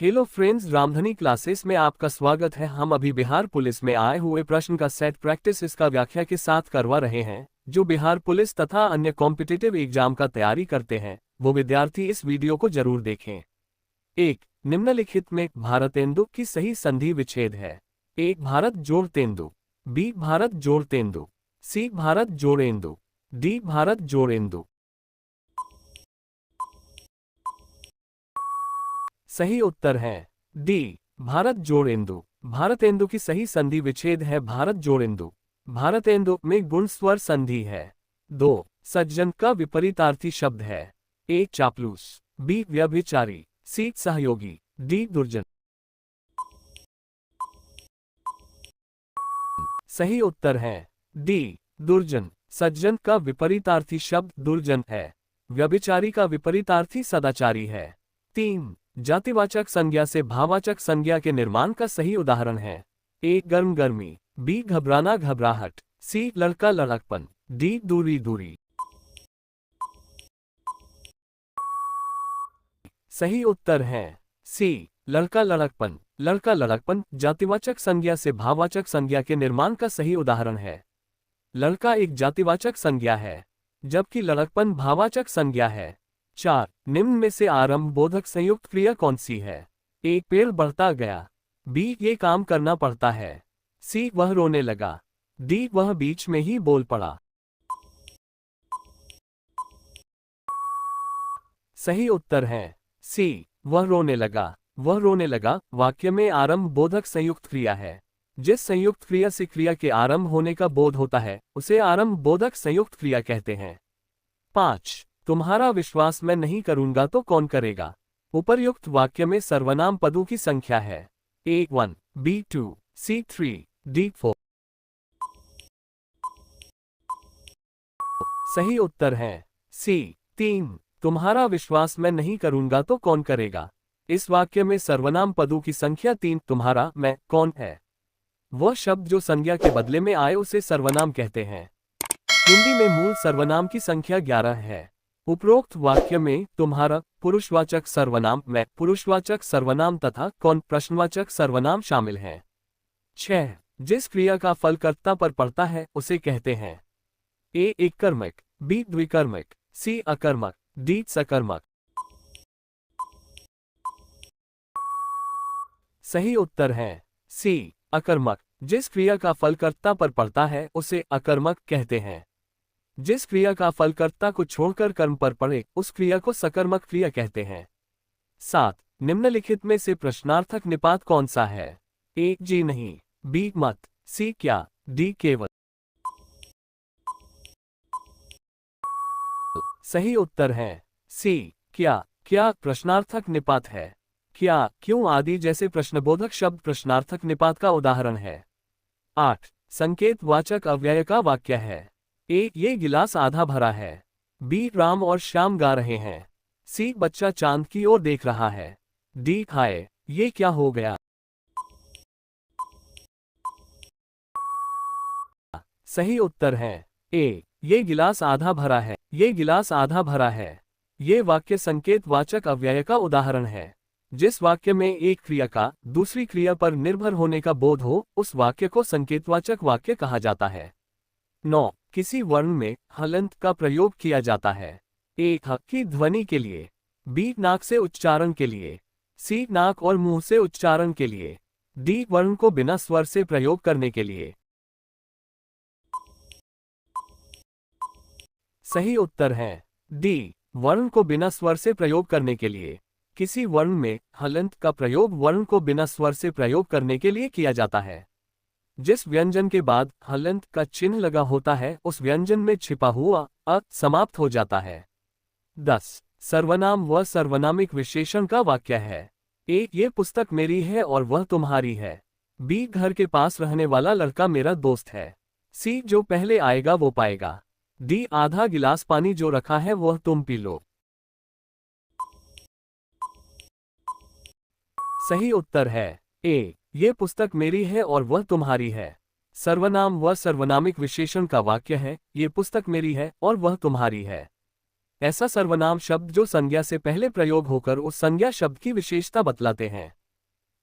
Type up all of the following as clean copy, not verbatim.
Hello friends, Ramdhani classes में आपका स्वागत है। हम अभी बिहार पुलिस में आए हुए प्रश्न का सेट प्रैक्टिस इसका व्याख्या के साथ करवा रहे हैं। जो बिहार पुलिस तथा अन्य कॉम्पिटिटिव एग्जाम का तैयारी करते हैं वो विद्यार्थी इस वीडियो को जरूर देखें। 1. निम्नलिखित में भारतेंदु की सही संधि विच्छेद है। 1. भारत जोड़ तेंदु। बी. भारत जोड़ तेंदु। सी. भारत जोड़ेंदु। डी. भारत जोड़ेंदु। सही उत्तर है डी. भारत जोड़ेंदु। भारतेंदु की सही संधि विच्छेद है भारत जोड़ेंदु। भारतेंदु में गुण स्वर संधि है। 2. सज्जन का विपरीतार्थी शब्द है। ए. चापलूस। बी. व्यभिचारी। सी. सहयोगी। डी. दुर्जन। सही उत्तर है डी. दुर्जन। सज्जन का विपरीतार्थी शब्द दुर्जन है। व्यभिचारी का विपरीतार्थी सदाचारी है। 3. जातिवाचक संज्ञा से भाववाचक संज्ञा के निर्माण का सही उदाहरण है। ए. गर्म गर्मी। बी. घबराना घबराहट। सी. लड़का लड़कपन। डी. दूरी दूरी। सही उत्तर है सी. लड़का लड़कपन। लड़का लड़कपन जातिवाचक संज्ञा से भाववाचक संज्ञा के निर्माण का सही उदाहरण है। लड़का एक जातिवाचक संज्ञा है जबकि लड़कपन भाववाचक संज्ञा है। 4. निम्न में से आरंभ बोधक संयुक्त क्रिया कौन सी है। ए. पेड़ बढ़ता गया। बी. ये काम करना पड़ता है। सी. वह रोने लगा। डी. वह बीच में ही बोल पड़ा। सही उत्तर है सी. वह रोने लगा। वह रोने लगा वाक्य में आरंभ बोधक संयुक्त क्रिया है। जिस संयुक्त क्रिया से क्रिया के आरंभ होने का बोध होता है उसे आरंभ बोधक संयुक्त क्रिया कहते हैं। 5. तुम्हारा विश्वास मैं नहीं करूंगा तो कौन करेगा। उपर्युक्त वाक्य में सर्वनाम पदों की संख्या है। ए. 1, बी. 2, सी. 3, डी. 4। सही उत्तर है सी. 3. तुम्हारा विश्वास मैं नहीं करूंगा तो कौन करेगा। इस वाक्य में सर्वनाम पदों की संख्या 3 तुम्हारा, मैं, कौन है। वह शब्द जो संज्ञा के बदले में आए उसे सर्वनाम कहते हैं। हिंदी में मूल सर्वनाम की संख्या 11 है। उपरोक्त वाक्य में तुम्हारा पुरुषवाचक सर्वनाम, मैं पुरुषवाचक सर्वनाम तथा कौन प्रश्नवाचक सर्वनाम शामिल हैं। 6. जिस क्रिया का फल कर्ता पर पड़ता है उसे कहते हैं। ए. एककर्मक। बी. द्विकर्मक। सी. अकर्मक। डी. सकर्मक। सही उत्तर है सी. अकर्मक। जिस क्रिया का फल कर्ता पर पड़ता है उसे अकर्मक कहते हैं। जिस क्रिया का फल कर्ता को छोड़कर कर्म पर पड़े उस क्रिया को सकर्मक क्रिया कहते हैं। 7. निम्नलिखित में से प्रश्नार्थक निपात कौन सा है। ए. जी नहीं। बी. मत। सी. क्या। डी. केवल। सही उत्तर है सी. क्या। क्या प्रश्नार्थक निपात है। क्या, क्यों आदि जैसे प्रश्नबोधक शब्द प्रश्नार्थक निपात का उदाहरण है। 8. संकेत वाचक अव्यय का वाक्य है। ए. ये गिलास आधा भरा है। बी. राम और श्याम गा रहे हैं। सी. बच्चा चांद की ओर देख रहा है। डी. हाय, ये क्या हो गया। सही उत्तर है ए. ये गिलास आधा भरा है। ये गिलास आधा भरा है। ये वाक्य संकेत वाचक अव्यय का उदाहरण है। जिस वाक्य में एक क्रिया का दूसरी क्रिया पर निर्भर होने का बोध हो उस वाक्य को संकेतवाचक वाक्य कहा जाता है। 9. किसी वर्ण में हलंत का प्रयोग किया जाता है। ए. ह की ध्वनि के लिए। बी. नाक से उच्चारण के लिए। सी. नाक और मुंह से उच्चारण के लिए। डी. वर्ण को बिना स्वर से प्रयोग करने के लिए। सही उत्तर है डी. वर्ण को बिना स्वर से प्रयोग करने के लिए। किसी वर्ण में हलंत का प्रयोग वर्ण को बिना स्वर से प्रयोग करने के लिए किया जाता है। जिस व्यंजन के बाद हलंत का चिन्ह लगा होता है उस व्यंजन में छिपा हुआ अ समाप्त हो जाता है। 10. सर्वनाम व सर्वनामिक विशेषण का वाक्य है। ए. ये पुस्तक मेरी है और वह तुम्हारी है। बी. घर के पास रहने वाला लड़का मेरा दोस्त है। सी. जो पहले आएगा वो पाएगा। डी. आधा गिलास पानी जो रखा है वह तुम पी लो। सही उत्तर है ए. ये पुस्तक मेरी है और वह तुम्हारी है। सर्वनाम व सर्वनामिक विशेषण का वाक्य है ये पुस्तक मेरी है और वह तुम्हारी है। ऐसा सर्वनाम शब्द जो संज्ञा से पहले प्रयोग होकर उस संज्ञा शब्द की विशेषता बतलाते हैं,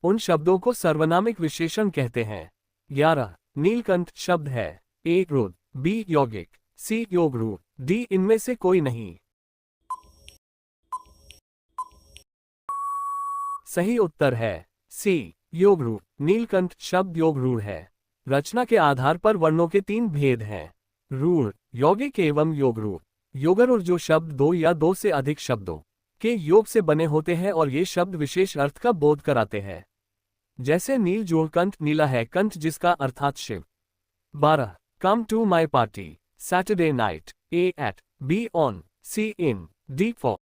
उन शब्दों को सर्वनामिक विशेषण कहते हैं। 11 नीलकंठ शब्द है। ए रुद्र, बी यौगिक, सी योगरूढ़, डी इनमें से कोई नहीं। सही उत्तर है सी योगरूढ़। नीलकंठ शब्द योगरूढ़ है। रचना के आधार पर वर्णों के 3 भेद हैं, रूढ़, यौगिक एवं योगरूढ़। योगरूढ़ जो शब्द 2 या 2 से अधिक शब्दों के योग से बने होते हैं और ये शब्द विशेष अर्थ का बोध कराते हैं, जैसे नील जोड़ कंठ, नीला है कंठ जिसका अर्थात Shiv. 12 come to my party, Saturday night, A at, B on, C in, D for.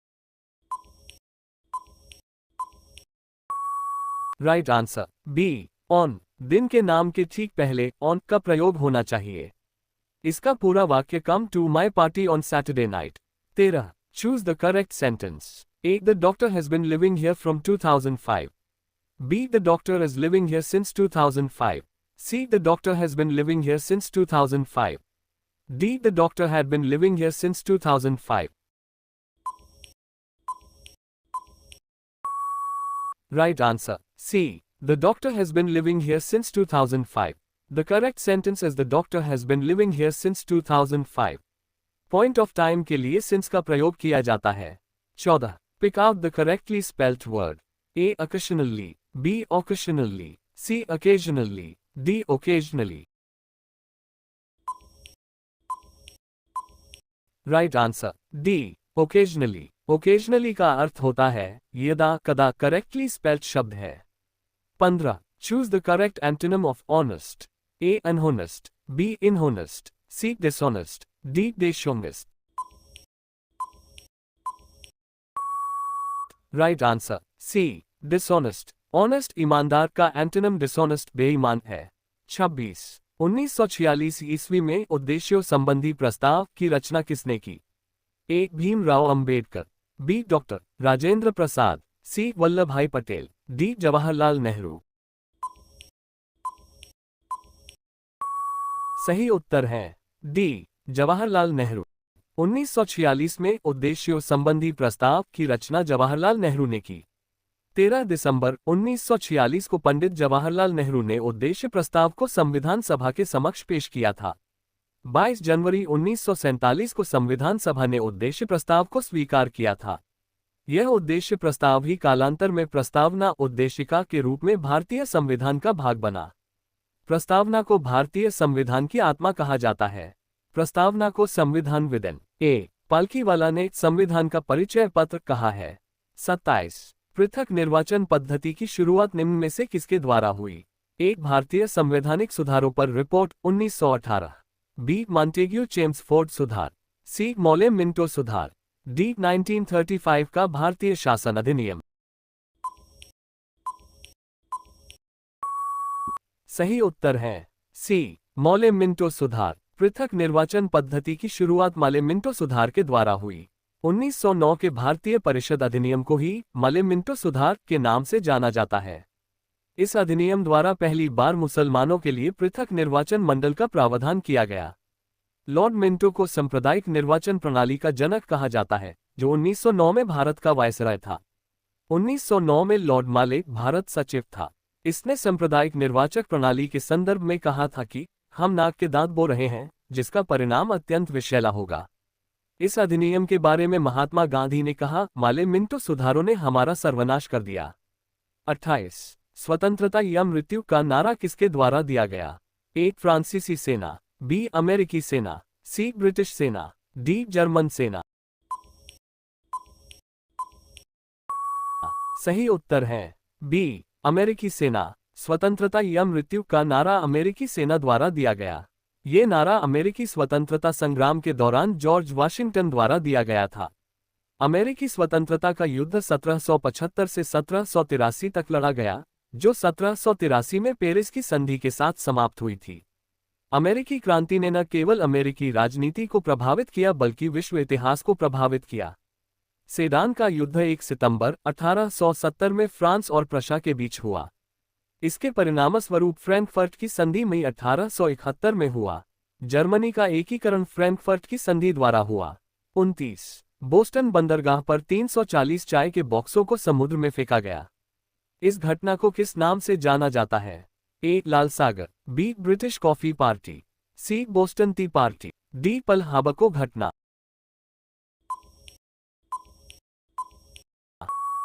Right answer B on. दिन के नाम के ठीक पहले ऑन का प्रयोग होना चाहिए। इसका पूरा वाक्य come to my party on Saturday night. 13 choose the correct sentence. A the doctor has been living here from 2005। B the doctor is living here since 2005। C the doctor has been living here since 2005। D the doctor had been living here since 2005। Right answer C. The doctor has been living here since 2005. The correct sentence is the doctor has been living here since 2005. Point of time के लिए since का प्रयोग किया जाता है। 14 Pick out the correctly spelt word. A. Occasionally, B. Occasionally, C. Occasionally, D. Occasionally. Right answer D. Occasionally. Occasionally का अर्थ होता है यदा कदा। करेक्टली स्पेल्ड शब्द है। 15 choose the correct antonym of honest. A unhonest, B inhonest, C dishonest, D dishonest. Right answer C dishonest. Honest ईमानदार का antonym dishonest बेईमान है। 26 1946 ईस्वी में उद्देश्यों संबंधी प्रस्ताव की रचना किसने की? ए भीमराव अंबेडकर, बी डॉक्टर राजेंद्र प्रसाद, सी वल्लभ भाई पटेल, डी जवाहरलाल नेहरू। सही उत्तर है डी जवाहरलाल नेहरू। 1946 में उद्देश्यों संबंधी प्रस्ताव की रचना जवाहरलाल नेहरू ने की। 13 दिसंबर 1946 को पंडित जवाहरलाल नेहरू ने उद्देश्य प्रस्ताव को संविधान सभा के समक्ष पेश किया था। 22 जनवरी 1947 को संविधान सभा ने उद्देश्य प्रस्ताव को स्वीकार किया था। यह उद्देश्य प्रस्ताव ही कालांतर में प्रस्तावना उद्देशिका के रूप में भारतीय संविधान का भाग बना। प्रस्तावना को भारतीय संविधान की आत्मा कहा जाता है। प्रस्तावना को संविधान विदन ए पालकीवाला ने संविधान का परिचय पत्र कहा है। 27 पृथक निर्वाचन पद्धति की शुरुआत निम्न में से किसके द्वारा हुई? एक भारतीय संवैधानिक सुधारों पर रिपोर्ट 1918, बी मॉन्टेग्यू चेम्सफोर्ड सुधार, सी मौले मिंटो सुधार, डी 1935 का भारतीय शासन अधिनियम। सही उत्तर है सी मौले मिंटो सुधार। पृथक निर्वाचन पद्धति की शुरुआत मौले मिंटो सुधार के द्वारा हुई। 1909 के भारतीय परिषद अधिनियम को ही मौले मिंटो सुधार के नाम से जाना जाता है। इस अधिनियम द्वारा पहली बार मुसलमानों के लिए पृथक निर्वाचन मंडल का प्रावधान किया गया। लॉर्ड मिंटो को सांप्रदायिक निर्वाचन प्रणाली का जनक कहा जाता है, जो 1909 में भारत का वायसराय था। 1909 में लॉर्ड माले भारत सचिव था। इसने सांप्रदायिक निर्वाचक प्रणाली के संदर्भ में कहा था कि हम नाक के दांत बो रहे हैं, जिसका परिणाम अत्यंत विषैला होगा। इस अधिनियम के बारे में महात्मा गांधी ने कहा, माले मिंटो सुधारों ने हमारा सर्वनाश कर दिया। 28 स्वतंत्रता या मृत्यु का नारा किसके द्वारा दिया गया? ए फ्रांसीसी सेना, बी अमेरिकी सेना, सी ब्रिटिश सेना, डी जर्मन सेना। सही उत्तर है बी अमेरिकी सेना। स्वतंत्रता या मृत्यु का नारा अमेरिकी सेना द्वारा दिया गया। ये नारा अमेरिकी स्वतंत्रता संग्राम के दौरान जॉर्ज वाशिंगटन द्वारा दिया गया था। अमेरिकी स्वतंत्रता का युद्ध 1775 से 1783 तक लड़ा गया, जो 1783 में पेरिस की संधि के साथ समाप्त हुई थी। अमेरिकी क्रांति ने न केवल अमेरिकी राजनीति को प्रभावित किया बल्कि विश्व इतिहास को प्रभावित किया। सेडान का युद्ध 1 सितंबर 1870 में फ्रांस और प्रशा के बीच हुआ। इसके परिणामस्वरूप फ्रैंकफर्ट की संधि मई 1871 में हुआ। जर्मनी का एकीकरण फ्रैंकफर्ट की संधि द्वारा हुआ। 29 बोस्टन बंदरगाह पर 340 चाय के बॉक्सों को समुद्र में फेंका गया। इस घटना को किस नाम से जाना जाता है? ए. लाल सागर, B. British coffee party, C. Boston tea party, D. Pearl Harbor घटना।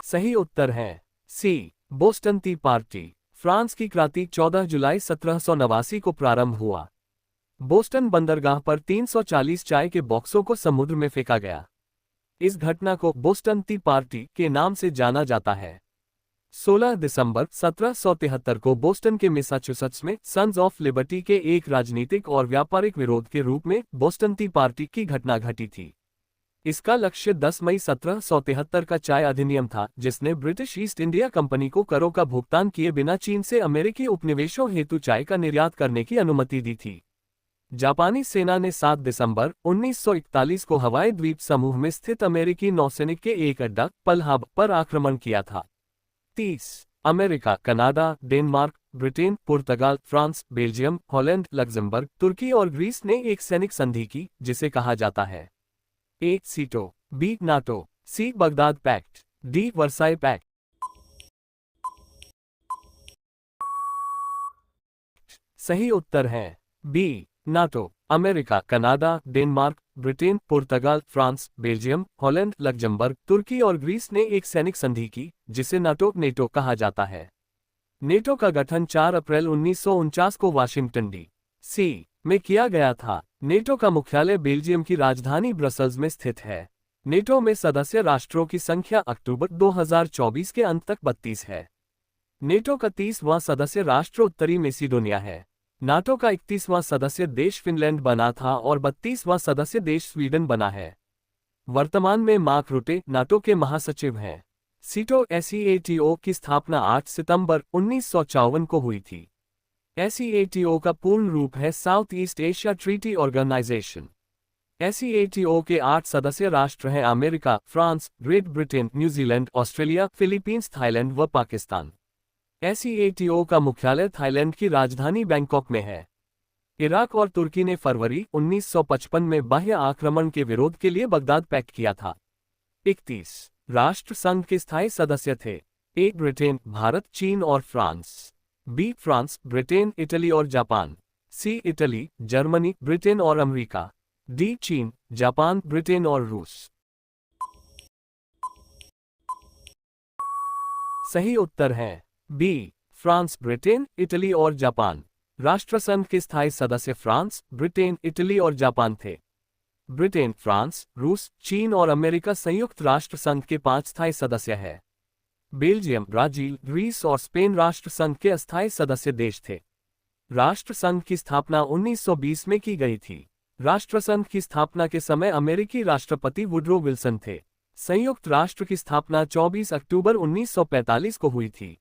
सही उत्तर है C. Boston tea party. France की क्रांति 14 जुलाई 1789 को प्रारंभ हुआ। बोस्टन बंदरगाह पर 340 चाय के बॉक्सों को समुद्र में फेंका गया। इस घटना को बोस्टन टी पार्टी के नाम से जाना जाता है। 16 दिसंबर 1773 को बोस्टन के मैसाचुसेट्स में सन्स ऑफ लिबर्टी के एक राजनीतिक और व्यापारिक विरोध के रूप में बोस्टन टी पार्टी की घटना घटी थी। इसका लक्ष्य 10 मई 1773 का चाय अधिनियम था, जिसने ब्रिटिश ईस्ट इंडिया कंपनी को करों का भुगतान किए बिना चीन से अमेरिकी उपनिवेशों हेतु चाय का निर्यात करने की अनुमति दी थी। जापानी सेना ने 7 दिसंबर 1941 को हवाई द्वीप समूह में स्थित अमेरिकी नौसैनिक के एक अड्डा पर्ल हार्बर पर आक्रमण किया था। 30 America, Canada, Denmark, Britain, Portugal, France, Belgium, Holland, Luxembourg, तुर्की और ग्रीस ने एक सैनिक संधि की, जिसे कहा जाता है A. SEATO, B. NATO, C. Baghdad pact, D. Versailles pact. सही उत्तर है B. NATO. America, Canada, Denmark, Britain, Portugal, France, Belgium, Holland, Luxembourg, तुर्की और ग्रीस ने एक सैनिक संधि की, जिसे नेटो कहा जाता है। नेटो का गठन 4 अप्रैल 1949 को वाशिंगटन डी.सी. में किया गया था। नेटो का मुख्यालय बेल्जियम की राजधानी ब्रसल्स में स्थित है। नेटो में सदस्य राष्ट्रों की संख्या अक्टूबर 2024 के अंत तक 32 है। नेटो का 30वां सदस्य राष्ट्र उत्तरी मैसिडोनिया है। नाटो का 31वां सदस्य देश फिनलैंड बना था और 32वां सदस्य देश स्वीडन बना है। वर्तमान में मार्क रुटे नाटो के महासचिव हैं। सीटो की स्थापना 8 सितंबर 1954 को हुई थी। SEATO का पूर्ण रूप है south east Asia treaty organisation. SEATO के 8 सदस्य राष्ट्र हैं America, France, great Britain, New Zealand, Australia, Philippines, Thailand व पाकिस्तान। SEATO का मुख्यालय थाईलैंड की राजधानी बैंकॉक में है। इराक और तुर्की ने फरवरी 1955 में बाह्य आक्रमण के विरोध के लिए बगदाद पैक्ट किया था। 31 राष्ट्र संघ के स्थायी सदस्य थे। ए. ब्रिटेन, भारत, चीन और France, B. France, Britain, Italy और Japan, C. Italy, Germany, Britain और अमेरिका, डी. चीन, जापान, ब्रिटेन और रूस। सही उत्तर है बी. फ्रांस, ब्रिटेन, इटली और जापान। राष्ट्रसंघ के स्थायी सदस्य फ्रांस, ब्रिटेन, इटली और जापान थे। ब्रिटेन, फ्रांस, रूस, चीन और अमेरिका संयुक्त राष्ट्र संघ के 5 स्थायी सदस्य है। बेल्जियम, ब्राजील, ग्रीस और स्पेन राष्ट्र संघ के अस्थायी सदस्य देश थे। राष्ट्र संघ की स्थापना 1920 में की गई थी। राष्ट्रसंघ की स्थापना के समय अमेरिकी राष्ट्रपति वुडरो विल्सन थे। संयुक्त राष्ट्र की स्थापना 24 अक्टूबर 1945 को हुई थी।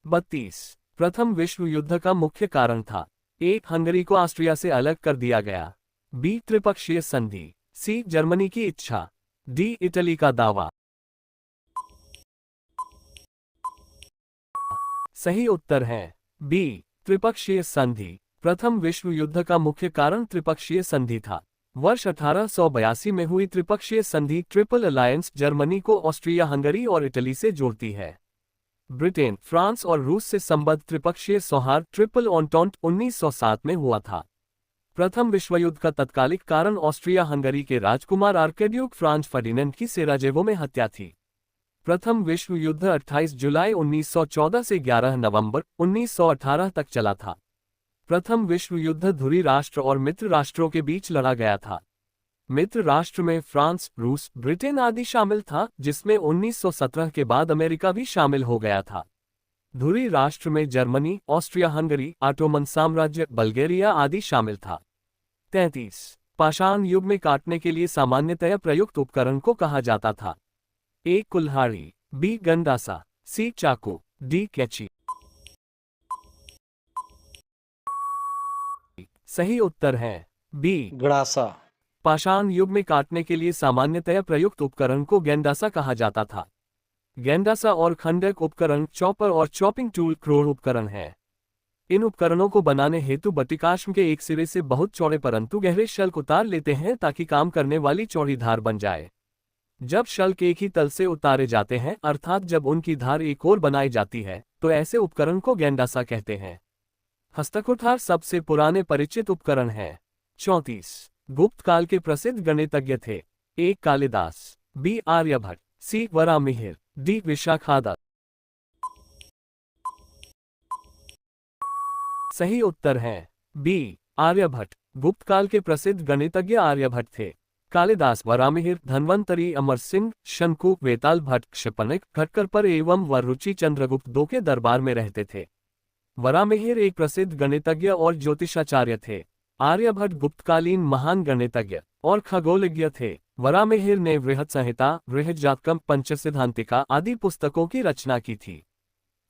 32 प्रथम विश्व युद्ध का मुख्य कारण था। ए. हंगरी को ऑस्ट्रिया से अलग कर दिया गया, बी. त्रिपक्षीय संधि, सी. जर्मनी की इच्छा, डी. इटली का दावा। सही उत्तर है बी. त्रिपक्षीय संधि। प्रथम विश्व युद्ध का मुख्य कारण त्रिपक्षीय संधि था। वर्ष 1882 में हुई त्रिपक्षीय संधि ट्रिपल अलायंस जर्मनी को ऑस्ट्रिया, हंगरी और इटली से जोड़ती है। ब्रिटेन, फ्रांस और रूस से संबद्ध त्रिपक्षीय सौहार्द ट्रिपल ऑन्टॉन्ट 1907 में हुआ था। प्रथम विश्वयुद्ध का तत्कालिक कारण ऑस्ट्रिया हंगरी के राजकुमार आर्कड्यूक फ्रांज फर्डिनेंड की सेराजेवो में हत्या थी। प्रथम विश्व युद्ध 28 जुलाई 1914 से 11 नवंबर 1918 तक चला था। प्रथम विश्व युद्ध धुरी राष्ट्र और मित्र राष्ट्रों के बीच लड़ा गया था। मित्र राष्ट्र में फ्रांस, रूस, ब्रिटेन आदि शामिल था, जिसमें 1917 के बाद अमेरिका भी शामिल हो गया था। धुरी राष्ट्र में जर्मनी, ऑस्ट्रिया हंगरी, ऑटोमन साम्राज्य, बल्गेरिया आदि शामिल था। 33 पाषाण युग में काटने के लिए सामान्यतया प्रयुक्त उपकरण को कहा जाता था। ए. कुल्हाड़ी, बी. गंडासा, सी. चाकू, डी. कैंची। सही उत्तर है बी. गड़ासा। पाषाण युग में काटने के लिए सामान्यतया प्रयुक्त उपकरण को गेंडासा कहा जाता था। गेंडासा और खंडक उपकरण चॉपर और चॉपिंग टूल क्रोड़ उपकरण है। इन उपकरणों को बनाने हेतु बटिकाश्म के एक सिरे से बहुत चौड़े परंतु गहरे शल्क उतार लेते हैं ताकि काम करने वाली चौड़ी धार बन जाए। जब शल्क एक ही तल से उतारे जाते हैं अर्थात जब उनकी धार एक और बनाई जाती है तो ऐसे उपकरण को गैंडासा कहते हैं। हस्तकुठार सबसे पुराने परिचित उपकरण है। 34 गुप्त काल के प्रसिद्ध गणितज्ञ थे। ए कालिदास, बी आर्यभट्ट, सी वराहमिहिर, डी विशाखादत्त। सही उत्तर है बी आर्यभट्ट। गुप्त काल के प्रसिद्ध गणितज्ञ आर्यभट्ट थे। कालिदास, वराहमिहिर, धन्वंतरी, अमर सिंह, शंकु, वेताल भट्ट, क्षिपणिक, घटकर एवं वरुचि चंद्रगुप्त दो के दरबार में रहते थे। वराहमिहिर एक प्रसिद्ध गणितज्ञ और ज्योतिषाचार्य थे। आर्यभट्ट गुप्तकालीन महान गणितज्ञ और खगोलज्ञ थे। वराहमिहिर ने बृहत संहिता, बृहज्जातकम, पंचसिद्धांतिका आदि पुस्तकों की रचना की थी।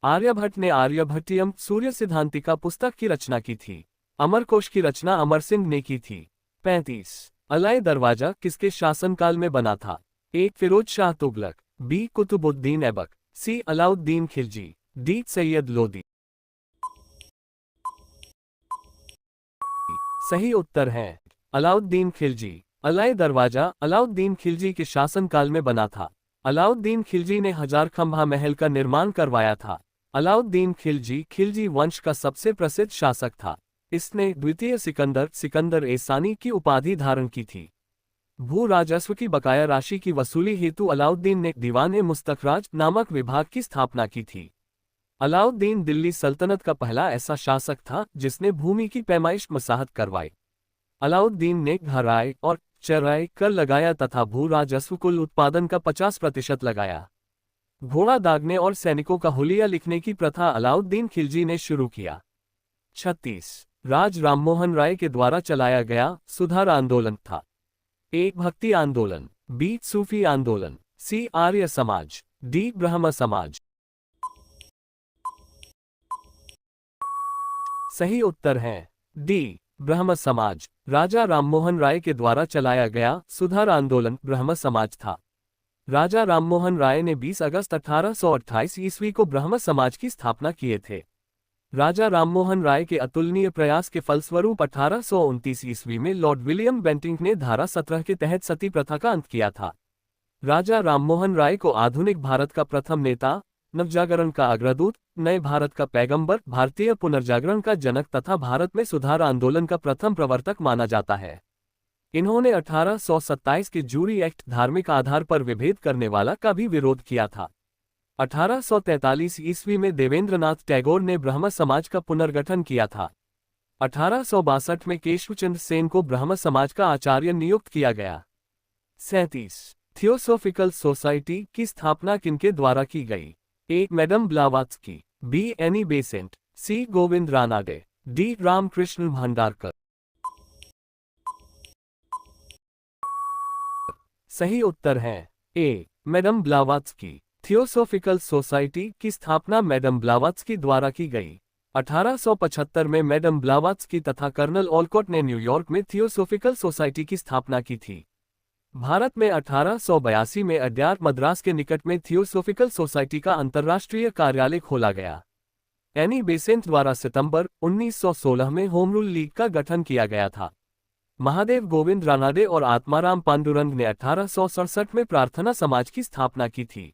आर्यभट्ट ने आर्यभट्टियम सूर्य सिद्धांतिका पुस्तक की रचना की थी। अमरकोश की रचना अमर सिंह ने की थी। 35 अलाई दरवाजा किसके शासनकाल में बना था? ए फिरोज शाह तुगलक, बी कुतुबुद्दीन ऐबक, सी अलाउद्दीन खिलजी, डी सैयद लोदी। सही उत्तर है अलाउद्दीन खिलजी। अलाई दरवाजा अलाउद्दीन खिलजी के शासनकाल में बना था। अलाउद्दीन खिलजी ने हजारखंभा महल का निर्माण करवाया था। अलाउद्दीन खिलजी खिलजी वंश का सबसे प्रसिद्ध शासक था। इसने द्वितीय सिकंदर ए सानी की उपाधि धारण की थी। भू राजस्व की बकाया राशि की वसूली हेतु अलाउद्दीन ने दीवान-ए मुस्तखराज नामक विभाग की स्थापना की थी। अलाउद्दीन दिल्ली सल्तनत का पहला ऐसा शासक था जिसने भूमि की पैमाइश मसाहत करवाई। अलाउद्दीन ने घराए और चराए कर लगाया तथा भू राजस्व कुल उत्पादन का 50% लगाया। घोड़ा दागने और सैनिकों का हुलिया लिखने की प्रथा अलाउद्दीन खिलजी ने शुरू किया। 36 राज राममोहन राय के द्वारा चलाया गया सुधार आंदोलन था। ए भक्ति आंदोलन, बी सूफी आंदोलन, सी आर्य समाज, डी ब्रह्म समाज। सही उत्तर है डी ब्रह्म समाज। राजा राममोहन राय के द्वारा चलाया गया सुधार आंदोलन ब्रह्म समाज था। राजा राममोहन राय ने 20 अगस्त 1828 ईस्वी को ब्रह्म समाज की स्थापना किए थे। राजा राममोहन राय के अतुलनीय प्रयास के फलस्वरूप 1829 ईस्वी में लॉर्ड विलियम बेंटिंक ने धारा 17 के तहत सती प्रथा का अंत किया था। राजा राममोहन राय को आधुनिक भारत का प्रथम नेता, नवजागरण का अग्रदूत, नए भारत का पैगंबर, भारतीय पुनर्जागरण का जनक तथा भारत में सुधार आंदोलन का प्रथम प्रवर्तक माना जाता है। इन्होंने 1827 के जूरी एक्ट धार्मिक आधार पर विभेद करने वाला का भी विरोध किया था। 1843 ईस्वी में देवेंद्रनाथ टैगोर ने ब्रह्म समाज का पुनर्गठन किया था। 1862 में केशवचंद्र सेन को ब्रह्म समाज का आचार्य नियुक्त किया गया। 37 थियोसॉफिकल सोसाइटी की स्थापना किनके द्वारा की गई? A madam Blavatsky, B Annie Besant, C Govind Ranade, D Ramkrishna Bhandarkar. सही उत्तर है A madam Blavatsky. Theosophical society की स्थापना मैडम ब्लावात्स्की द्वारा की गई। 1875 में मैडम ब्लावात्स्की तथा कर्नल ओलकॉट ने न्यूयॉर्क में थियोसॉफिकल सोसाइटी की स्थापना की थी। भारत में 1882 में अड्यार मद्रास के निकट में थियोसॉफिकल सोसाइटी का अंतर्राष्ट्रीय कार्यालय खोला गया। एनी बेसेंट द्वारा सितंबर 1916 में होम रूल लीग का गठन किया गया था। महादेव गोविंद रानाडे और आत्माराम पांडुरंग ने 1867 में प्रार्थना समाज की स्थापना की थी।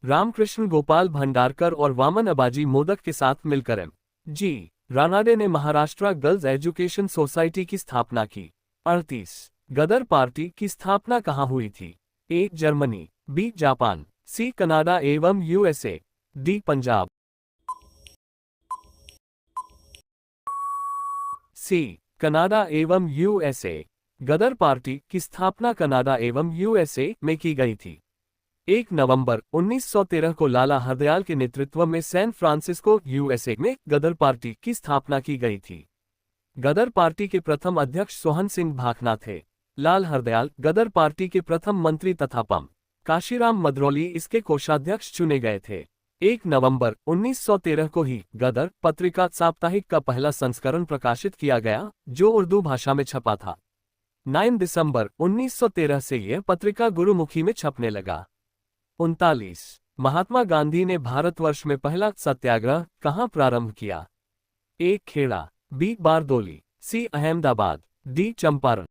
रामकृष्ण गोपाल भंडारकर और वामन अबाजी मोदक के साथ मिलकर एम.जी. रानाडे ने महाराष्ट्र गर्ल्स एजुकेशन सोसाइटी की स्थापना की। 38 गदर पार्टी की स्थापना कहाँ हुई थी? A Germany, B Japan, C Canada एवं USA, D Punjab. C Canada एवं यूएसए। गदर पार्टी की स्थापना कनाडा एवं यूएसए में की गई थी। 1 नवंबर 1913 को लाला हरदयाल के नेतृत्व में सैन फ्रांसिस्को यूएसए में गदर पार्टी की स्थापना की गई थी। गदर पार्टी के प्रथम अध्यक्ष सोहन सिंह भाखना थे। लाल हरदयाल गदर पार्टी के प्रथम मंत्री तथा पम. काशीराम मद्रौली इसके कोषाध्यक्ष चुने गए थे। 1 नवंबर 1913 को ही गदर पत्रिका साप्ताहिक का पहला संस्करण प्रकाशित किया गया, जो उर्दू भाषा में छपा था। 9 दिसंबर 1913 से यह पत्रिका गुरुमुखी में छपने लगा। 39 महात्मा गांधी ने भारतवर्ष में पहला सत्याग्रह कहाँ प्रारंभ किया? ए खेड़ा, बी बारदोली, सी अहमदाबाद, डी चंपारण।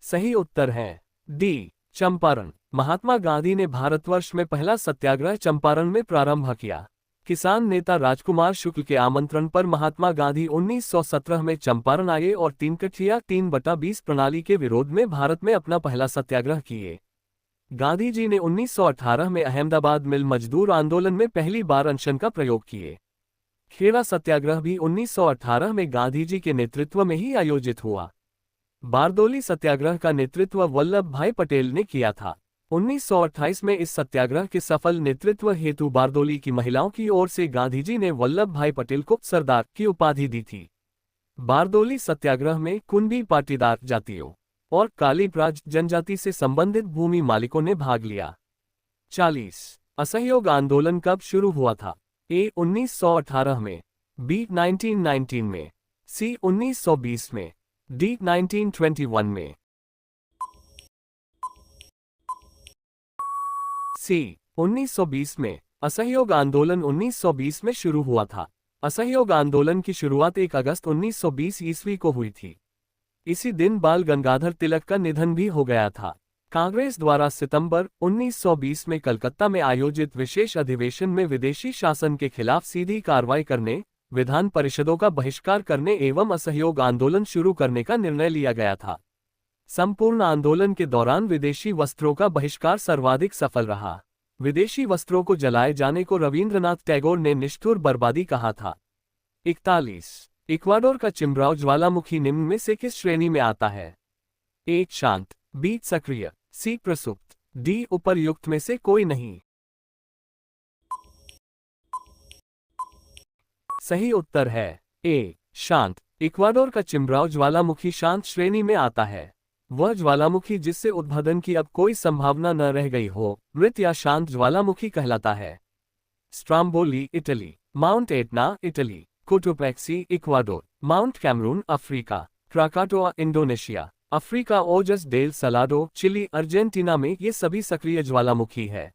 सही उत्तर है डी चंपारण। महात्मा गांधी ने भारतवर्ष में पहला सत्याग्रह चंपारण में प्रारंभ किया। किसान नेता राजकुमार शुक्ल के आमंत्रण पर महात्मा गांधी 1917 में चंपारण आए और 3/3 3/20 प्रणाली के विरोध में भारत में अपना पहला सत्याग्रह किए। गांधी जी ने 1918 में अहमदाबाद मिल मजदूर आंदोलन में पहली बार अनशन का प्रयोग किए। खेड़ा सत्याग्रह भी 1918 में गांधी जी के नेतृत्व में ही आयोजित हुआ। बारदोली सत्याग्रह का नेतृत्व वल्लभ भाई पटेल ने किया था। 1928 में इस सत्याग्रह के सफल नेतृत्व हेतु बारदोली की महिलाओं की ओर से गांधी जी ने वल्लभ भाई पटेल को सरदार की उपाधि दी थी। बारदोली सत्याग्रह में कुंभी पाटीदार जातियों और कालीप्राज जनजाति से संबंधित भूमि मालिकों ने भाग लिया। 40 असहयोग आंदोलन कब शुरू हुआ था? ए 1918 में, बी 1919 में, सी 1920 में, डी 1921 में। सी 1920 में। असहयोग आंदोलन 1920 में शुरू हुआ था। असहयोग आंदोलन की शुरुआत 1 अगस्त 1920 ईस्वी को हुई थी। इसी दिन बाल गंगाधर तिलक का निधन भी हो गया था। कांग्रेस द्वारा सितंबर 1920 में कलकत्ता में आयोजित विशेष अधिवेशन में विदेशी शासन के खिलाफ सीधी कार्रवाई करने, विधान परिषदों का बहिष्कार करने एवं असहयोग आंदोलन शुरू करने का निर्णय लिया गया था। संपूर्ण आंदोलन के दौरान विदेशी वस्त्रों का बहिष्कार सर्वाधिक सफल रहा। विदेशी वस्त्रों को जलाए जाने को रवींद्रनाथ टैगोर ने निष्ठुर बर्बादी कहा था। 41 इक्वाडोर का चिम्ब्राओ ज्वालामुखी निम्न में से किस श्रेणी में आता है? ए शांत, बी सक्रिय, सी प्रसुप्त, डी उपर्युक्त में से कोई नहीं। सही उत्तर है ए शांत। इक्वाडोर का चिम्ब्राओ ज्वालामुखी शांत श्रेणी में आता है। वह ज्वालामुखी जिससे उद्भदन की अब कोई संभावना न रह गई हो, मृत या शांत ज्वालामुखी कहलाता है। Stromboli Italy, mount Etna Italy, Cotopaxi Ecuador, mount Cameroon Africa, Krakatoa Indonesia, Africa Ojos del Salado Chile Argentina में ये सभी सक्रिय ज्वालामुखी है।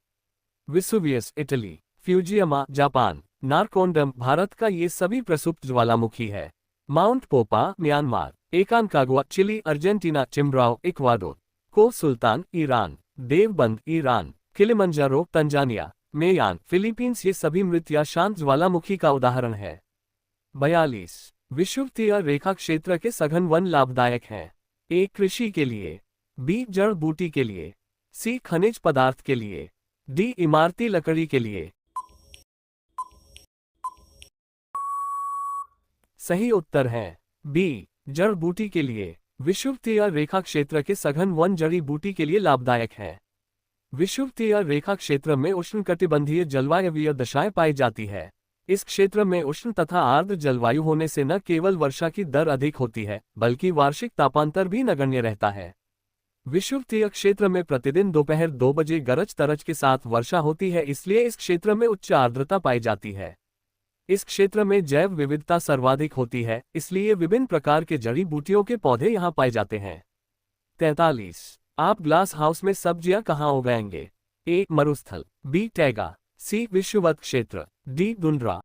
Vesuvius Italy, Fujiyama Japan, Narcondam भारत का ये सभी प्रसुप्त ज्वालामुखी है। Mount Popa Myanmar, Aconcagua Chile Argentina, Chimborazo Ecuador, Koh Sultan Iran, देवबंद Iran, Kilimanjaro Tanzania, Mayon Philippines ये सभी मृत या शांत ज्वालामुखी का उदाहरण है। 42 विषुवतीय रेखा क्षेत्र के सघन वन लाभदायक हैं। ए कृषि के लिए, बी जड़ बूटी के लिए, सी खनिज पदार्थ के लिए, डी इमारती लकड़ी के लिए। सही उत्तर है बी जड़ बूटी के लिए। विषुवतीय रेखा क्षेत्र के सघन वन जड़ी बूटी के लिए लाभदायक है। विषुवतीय रेखा क्षेत्र में उष्णकटिबंधीय जलवायवीय दशाएं पाई जाती है। इस क्षेत्र में उष्ण तथा आर्द्र जलवायु होने से न केवल वर्षा की दर अधिक होती है, बल्कि वार्षिक तापांतर भी नगण्य रहता है। विषुवतीय क्षेत्र में प्रतिदिन दोपहर 2 बजे गरज तरज के साथ वर्षा होती है, इसलिए इस क्षेत्र में उच्च आर्द्रता पाई जाती है। इस क्षेत्र में जैव विविधता सर्वाधिक होती है, इसलिए विभिन्न प्रकार के जड़ी बूटियों के पौधे यहाँ पाए जाते हैं। 43 आप ग्लास हाउस में सब्जियां कहाँ उगाएंगे? ए मरुस्थल, बी टैगा, सी विषुवत क्षेत्र, डी टुंड्रा।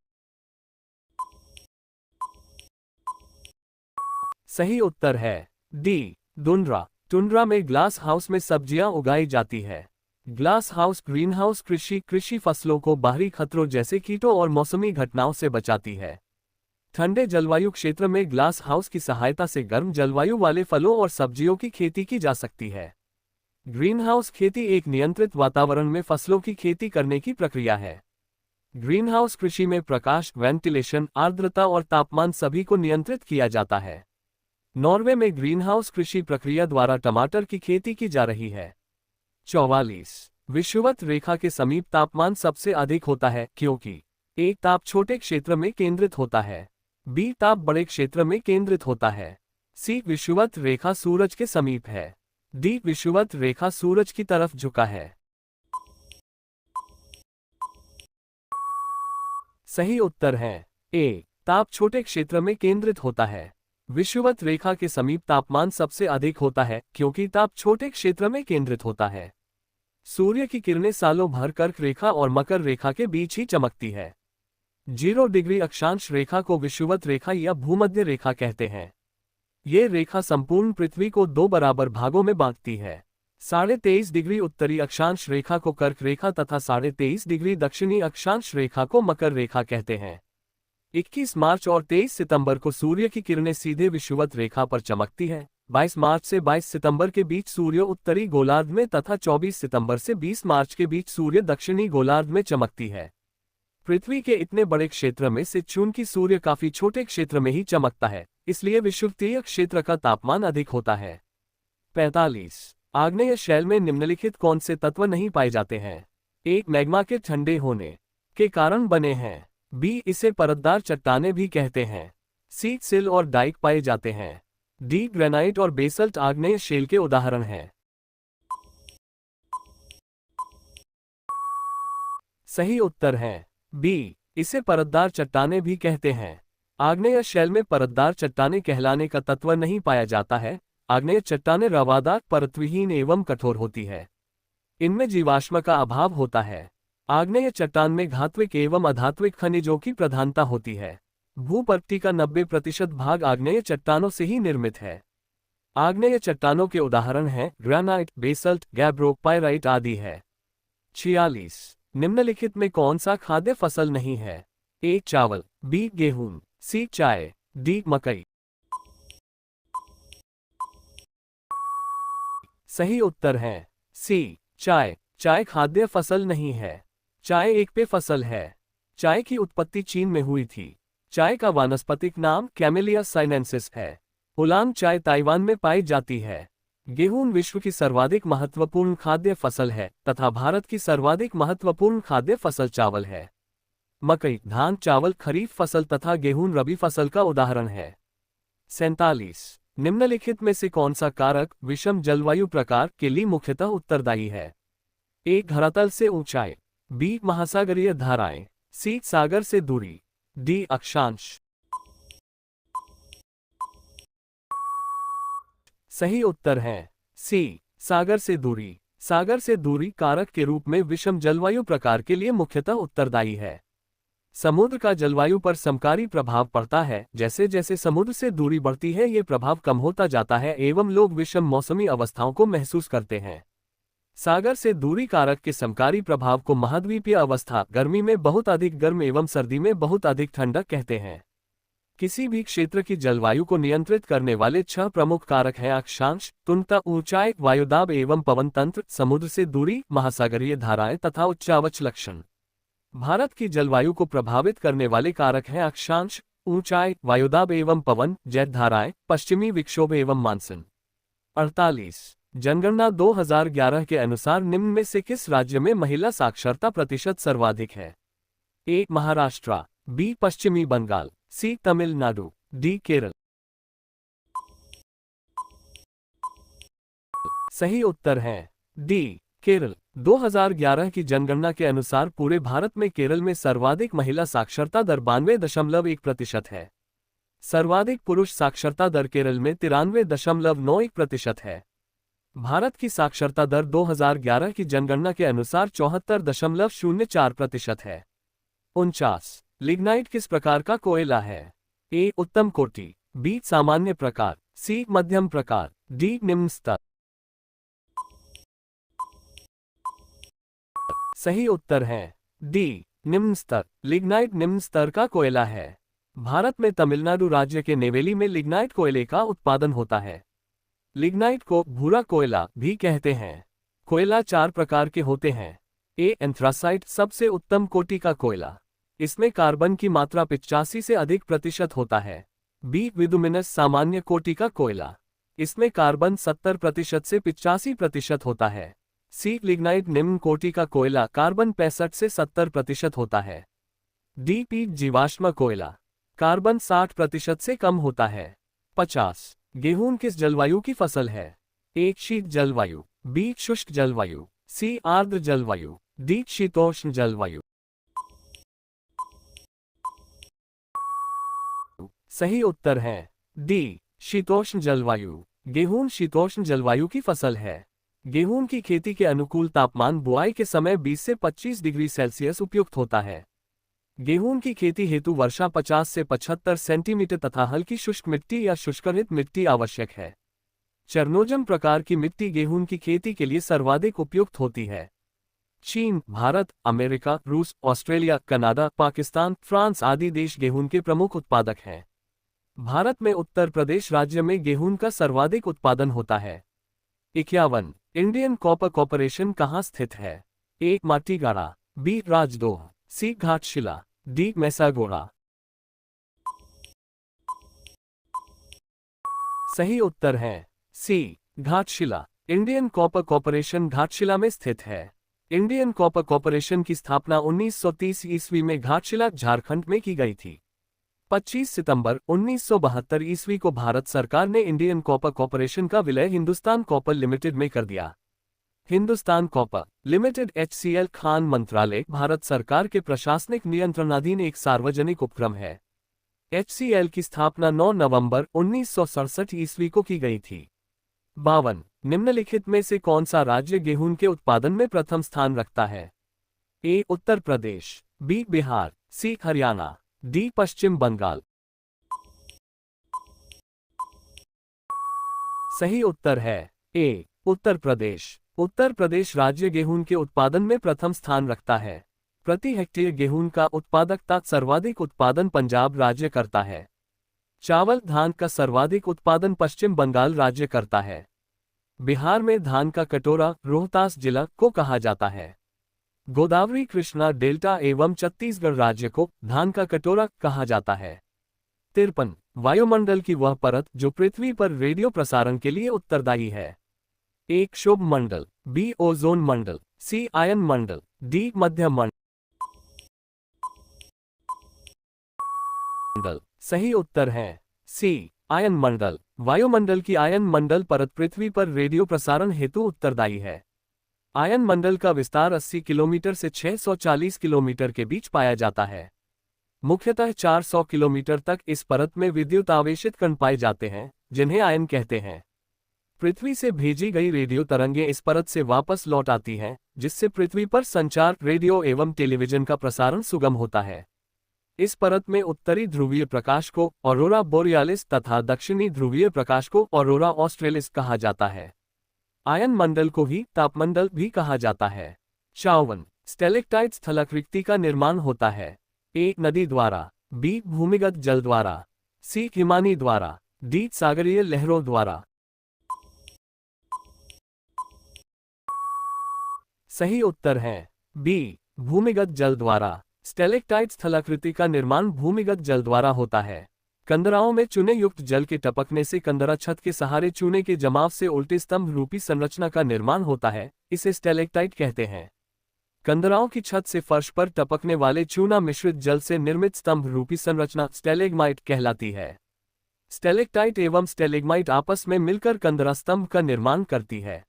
सही उत्तर है डी टुंड्रा। टुंड्रा में ग्लास हाउस में सब्जियां उगाई जाती है। ग्लास हाउस ग्रीनहाउस कृषि फसलों को बाहरी खतरों जैसे कीटों और मौसमी घटनाओं से बचाती है। ठंडे जलवायु क्षेत्र में ग्लास हाउस की सहायता से गर्म जलवायु वाले फलों और सब्जियों की खेती की जा सकती है। ग्रीनहाउस खेती एक नियंत्रित वातावरण में फसलों की खेती करने की प्रक्रिया है। ग्रीनहाउस कृषि में प्रकाश, वेंटिलेशन, आर्द्रता और तापमान सभी को नियंत्रित किया जाता है। नॉर्वे में ग्रीनहाउस कृषि प्रक्रिया द्वारा टमाटर की खेती की जा रही है। 44 विषुवत रेखा के समीप तापमान सबसे अधिक होता है क्योंकि ए ताप छोटे क्षेत्र में केंद्रित होता है, बी ताप बड़े क्षेत्र में केंद्रित होता है, सी विषुवत रेखा सूरज के समीप है, डी विषुवत रेखा सूरज की तरफ झुका है। सही उत्तर है ए ताप छोटे क्षेत्र में केंद्रित होता है। विषुवत रेखा के समीप तापमान सबसे अधिक होता है क्योंकि ताप छोटे क्षेत्र में केंद्रित होता है। सूर्य की किरणें सालों भर कर्क रेखा और मकर रेखा के बीच ही चमकती है। 0 डिग्री अक्षांश रेखा को विषुवत रेखा या भूमध्य रेखा कहते हैं। ये रेखा संपूर्ण पृथ्वी को 2 बराबर भागों में बांटती है। 23.5 डिग्री उत्तरी अक्षांश रेखा को कर्क रेखा तथा 23.5 डिग्री दक्षिणी अक्षांश रेखा को मकर रेखा कहते हैं। 21 मार्च और 23 सितंबर को सूर्य की किरणें सीधे विषुवत रेखा पर चमकती है। 22 मार्च से 22 सितंबर के बीच सूर्य उत्तरी गोलार्ध में तथा 24 सितंबर से 20 मार्च के बीच सूर्य दक्षिणी गोलार्ध में चमकती है। पृथ्वी के इतने बड़े क्षेत्र में से चूंकि सूर्य काफी छोटे क्षेत्र में ही चमकता है, इसलिए विषुवतीय क्षेत्र का तापमान अधिक होता है। 45। आग्नेय शैल में निम्नलिखित कौन से तत्व नहीं पाए जाते हैं? 1. मैग्मा के ठंडे होने के कारण बने हैं। बी. इसे परतदार चट्टानें भी कहते हैं। सी. सिल और डाइक पाए जाते हैं। डी. ग्रेनाइट और बेसल्ट आग्नेय शैल के उदाहरण हैं। सही उत्तर है बी. इसे परतदार चट्टानें भी कहते हैं। आग्नेय शैल में परतदार चट्टानें कहलाने का तत्व नहीं पाया जाता है। आग्नेय चट्टानें रवादार, परतविहीन एवं कठोर होती है। इनमें जीवाश्म का अभाव होता है। आग्नेय चट्टान में धात्विक एवं अधात्विक खनिजों की प्रधानता होती है। भूपट्टी का 90% भाग आग्नेय चट्टानों से ही निर्मित है। आग्नेय चट्टानों के उदाहरण हैं ग्रेनाइट, बेसल्ट, गैब्रो, पाइराइट आदि है। 46। निम्नलिखित में कौन सा खाद्य फसल नहीं है? ए. चावल, बी. गेहूं, सी. चाय, डी. मकई। सही उत्तर है सी. चाय। चाय खाद्य फसल नहीं है। चाय एक पेय फसल है। चाय की उत्पत्ति चीन में हुई थी। चाय का वानस्पतिक नाम कैमेलिया साइनेंसिस है। उलांग चाय ताइवान में पाई जाती है। गेहूं विश्व की सर्वाधिक महत्वपूर्ण खाद्य फसल है तथा भारत की सर्वाधिक महत्वपूर्ण खाद्य फसल चावल है। मकई, धान, चावल खरीफ फसल तथा गेहूं रबी फसल का उदाहरण है। 47। निम्नलिखित में से कौन सा कारक विषम जलवायु प्रकार के लिए मुख्यतः उत्तरदायी है? ए. धरातल से ऊंचाई, बी. महासागरीय धाराएं, सी. सागर से दूरी, डी. अक्षांश। सही उत्तर है सी. सागर से दूरी। सागर से दूरी कारक के रूप में विषम जलवायु प्रकार के लिए मुख्यतः उत्तरदायी है। समुद्र का जलवायु पर समकारी प्रभाव पड़ता है। जैसे जैसे समुद्र से दूरी बढ़ती है ये प्रभाव कम होता जाता है एवं लोग विषम मौसमी अवस्थाओं को महसूस करते हैं। सागर से दूरी कारक के समकारी प्रभाव को महाद्वीपीय अवस्था, गर्मी में बहुत अधिक गर्म एवं सर्दी में बहुत अधिक ठंडक कहते हैं। किसी भी क्षेत्र की जलवायु को नियंत्रित करने वाले 6 प्रमुख कारक हैं अक्षांश, तुलता, ऊंचाई, वायुदाब एवं पवन तंत्र, समुद्र से दूरी, महासागरीय धाराएं तथा उच्चावच लक्षण। भारत की जलवायु को प्रभावित करने वाले कारक हैं अक्षांश, ऊंचाई, वायुदाब एवं पवन, जैत धाराएं, पश्चिमी विक्षोभ एवं मानसून। 48। जनगणना 2011 के अनुसार निम्न में से किस राज्य में महिला साक्षरता प्रतिशत सर्वाधिक है? ए. महाराष्ट्र, बी. पश्चिमी बंगाल, सी. तमिलनाडु, डी. केरल। सही उत्तर है डी. केरल। 2011 की जनगणना के अनुसार पूरे भारत में केरल में सर्वाधिक महिला साक्षरता दर 92.1% है। सर्वाधिक पुरुष साक्षरता दर केरल में 93.91% है। भारत की साक्षरता दर 2011 की जनगणना के अनुसार 74.04% है। 49। लिग्नाइट किस प्रकार का कोयला है? ए. उत्तम कोटि, बी. सामान्य प्रकार, सी. मध्यम प्रकार, डी. निम्न स्तर। सही उत्तर है डी. निम्न स्तर। लिग्नाइट निम्न स्तर का कोयला है। भारत में तमिलनाडु राज्य के नेवेली में लिग्नाइट कोयले का उत्पादन होता है। लिग्नाइट को भूरा कोयला भी कहते हैं। कोयला 4 प्रकार के होते हैं। ए. एंथ्रासाइट, सबसे उत्तम कोटि का कोयला। इसमें कार्बन की मात्रा 85 से अधिक प्रतिशत होता है। बी. विदुमिनस, सामान्य कोटि का कोयला। इसमें कार्बन 70% से 85% होता है। सी. लिग्नाइट, निम्न कोटि का कोयला, कार्बन 65 से 70% होता है। डी. पी. जीवाश्म कोयला, कार्बन 60% से कम होता है। 50। गेहूं किस जलवायु की फसल है? ए. शीत जलवायु, बी. शुष्क जलवायु, सी. आर्द्र जलवायु, डी. शीतोष्ण जलवायु। सही उत्तर है डी. शीतोष्ण जलवायु। गेहूं शीतोष्ण जलवायु की फसल है। गेहूं की खेती के अनुकूल तापमान बुआई के समय 20 से 25 डिग्री सेल्सियस उपयुक्त होता है। गेहूं की खेती हेतु वर्षा 50 से 75 सेंटीमीटर तथा हल्की शुष्क मिट्टी या शुष्करित मिट्टी आवश्यक है। चरनोजम प्रकार की मिट्टी गेहूं की खेती के लिए सर्वाधिक उपयुक्त होती है। चीन, भारत, अमेरिका, रूस, ऑस्ट्रेलिया, कनाडा, पाकिस्तान, फ्रांस आदि देश गेहूं के प्रमुख उत्पादक हैं। भारत में उत्तर प्रदेश राज्य में गेहूं का सर्वाधिक उत्पादन होता है। 51। इंडियन कॉपर कॉर्पोरेशन कहाँ स्थित है? A. Matigara, B. Rajdoh, C. Ghatshila, D. Maisagoda. सही उत्तर है C. Ghatshila. Indian copper corporation Ghatshila में स्थित है। इंडियन कॉपर कॉर्पोरेशन की स्थापना 1930 ईस्वी में घाटशिला, झारखंड में की गई थी। 25 सितंबर 1972 ईस्वी को भारत सरकार ने इंडियन कॉपर कॉर्पोरेशन का विलय हिंदुस्तान कॉपर लिमिटेड में कर दिया। Hindustan copper limited HCL Khan मंत्रालय भारत सरकार के प्रशासनिक नियंत्रणाधीन एक सार्वजनिक उपक्रम है। HCL की स्थापना 9 नवंबर 1967 ईस्वी को की गई थी। 52। निम्नलिखित में से कौन सा राज्य गेहूं के उत्पादन में प्रथम स्थान रखता है? ए. उत्तर प्रदेश, बी. बिहार, सी. हरियाणा, डी. पश्चिम बंगाल। सही उत्तर है ए. उत्तर प्रदेश। उत्तर प्रदेश राज्य गेहूं के उत्पादन में प्रथम स्थान रखता है। प्रति हेक्टेयर गेहूं का उत्पादकता सर्वाधिक उत्पादन पंजाब राज्य करता है। चावल धान का सर्वाधिक उत्पादन पश्चिम बंगाल राज्य करता है। बिहार में धान का कटोरा रोहतास जिला को कहा जाता है। गोदावरी कृष्णा डेल्टा एवं छत्तीसगढ़ राज्य को धान का कटोरा कहा जाता है। 53। वायुमंडल की वह परत जो पृथ्वी पर रेडियो प्रसारण के लिए उत्तरदायी है। ए. क्षोभ मंडल, बी. ओजोन मंडल, सी. आयन मंडल, डी. मध्य मंडल। सही उत्तर है सी. आयन मंडल। वायुमंडल की आयन मंडल परत पृथ्वी पर रेडियो प्रसारण हेतु उत्तरदायी है। आयन मंडल का विस्तार 80 किलोमीटर से 640 किलोमीटर के बीच पाया जाता है। मुख्यतः 400 किलोमीटर तक इस परत में विद्युत आवेशित कण पाए जाते हैं, जिन्हें आयन कहते हैं। पृथ्वी से भेजी गई रेडियो तरंगें इस परत से वापस लौट आती हैं, जिससे पृथ्वी पर संचार, रेडियो एवं टेलीविजन का प्रसारण सुगम होता है। इस परत में उत्तरी ध्रुवीय प्रकाश को ऑरोरा बोरियालिस तथा दक्षिणी ध्रुवीय प्रकाश को ऑरोरा ऑस्ट्रेलिस कहा जाता है। आयन मंडल को ही तापमंडल भी कहा जाता है। 54। स्टेलेक्टाइट स्थलाकृति का निर्माण होता है। ए. नदी द्वारा, बी. भूमिगत जल द्वारा, सी. हिमानी द्वारा, डी. सागरीय लहरों द्वारा। सही उत्तर है बी. भूमिगत जल द्वारा। स्टेलेक्टाइट स्थलाकृति का निर्माण भूमिगत जल द्वारा होता है। कंदराओं में चूने युक्त जल के टपकने से कंदरा छत के सहारे चूने के जमाव से उल्टे स्तंभ रूपी संरचना का निर्माण होता है, इसे स्टेलेक्टाइट कहते हैं। कंदराओं की छत से फर्श पर टपकने वाले चूना मिश्रित जल से निर्मित स्तंभ रूपी संरचना स्टेलेग्माइट कहलाती है। स्टेलेक्टाइट एवं स्टेलेग्माइट आपस में मिलकर कंदरा स्तंभ का निर्माण करती है।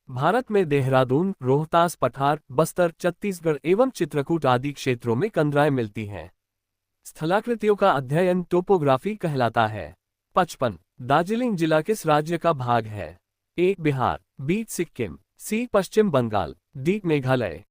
भारत में देहरादून, रोहतास, पठार, बस्तर, छत्तीसगढ़ एवं चित्रकूट आदि क्षेत्रों में कंदराएं मिलती हैं। स्थलाकृतियों का अध्ययन टोपोग्राफी कहलाता है। 55। दार्जिलिंग जिला किस राज्य का भाग है? ए. बिहार, बी. सिक्किम, सी. पश्चिम बंगाल, डी. मेघालय।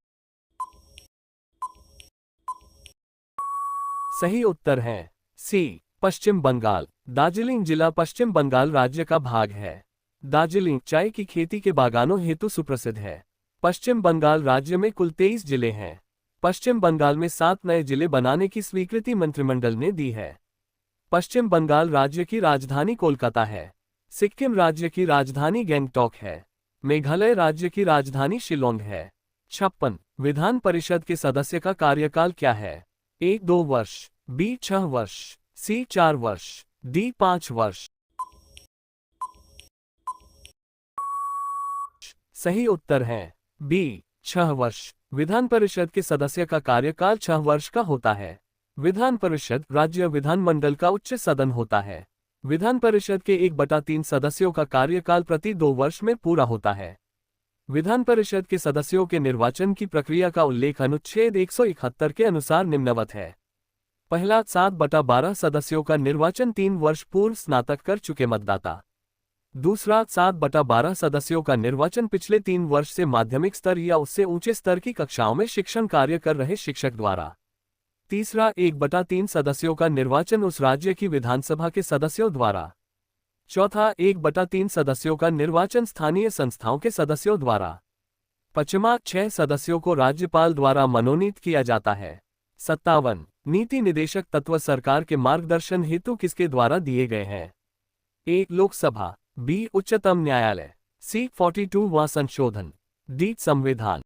सही उत्तर है सी. पश्चिम बंगाल। दार्जिलिंग जिला पश्चिम बंगाल राज्य का भाग है। दार्जिलिंग चाय की खेती के बागानों हेतु सुप्रसिद्ध है। पश्चिम बंगाल राज्य में कुल 23 जिले हैं। पश्चिम बंगाल में 7 नए जिले बनाने की स्वीकृति मंत्रिमंडल ने दी है। पश्चिम बंगाल राज्य की राजधानी कोलकाता है। सिक्किम राज्य की राजधानी गैंगटॉक है। मेघालय राज्य की राजधानी शिलोंग है। 56। विधान परिषद के सदस्य का कार्यकाल क्या है? ए. 2 वर्ष, बी. 6 वर्ष, सी. 4 वर्ष, डी. 5 वर्ष। सही उत्तर है बी. 6 वर्ष। विधान परिषद के सदस्य का कार्यकाल 6 वर्ष का होता है। विधान परिषद राज्य विधानमंडल का उच्च सदन होता है। विधान परिषद के 1/3 सदस्यों का कार्यकाल प्रति 2 वर्ष में पूरा होता है। विधान परिषद के सदस्यों के निर्वाचन की प्रक्रिया का उल्लेख अनुच्छेद 171 के अनुसार निम्नवत है। पहला, 7/12 सदस्यों का निर्वाचन 3 वर्ष पूर्व स्नातक कर चुके मतदाता। दूसरा, 7/12 सदस्यों का निर्वाचन पिछले 3 वर्ष से माध्यमिक स्तर या उससे ऊंचे स्तर की कक्षाओं में शिक्षण कार्य कर रहे शिक्षक द्वारा। तीसरा, 1/3 सदस्यों का निर्वाचन उस राज्य की विधानसभा के सदस्यों द्वारा। चौथा, 1/3 सदस्यों का निर्वाचन स्थानीय संस्थाओं के सदस्यों द्वारा। पचमा, 6 सदस्यों को राज्यपाल द्वारा मनोनीत किया जाता है। 57, नीति निदेशक तत्व सरकार के मार्गदर्शन हेतु किसके द्वारा दिए गए हैं? ए. लोकसभा, बी. उच्चतम न्यायालय, सी. 42वां संशोधन, डी. संविधान।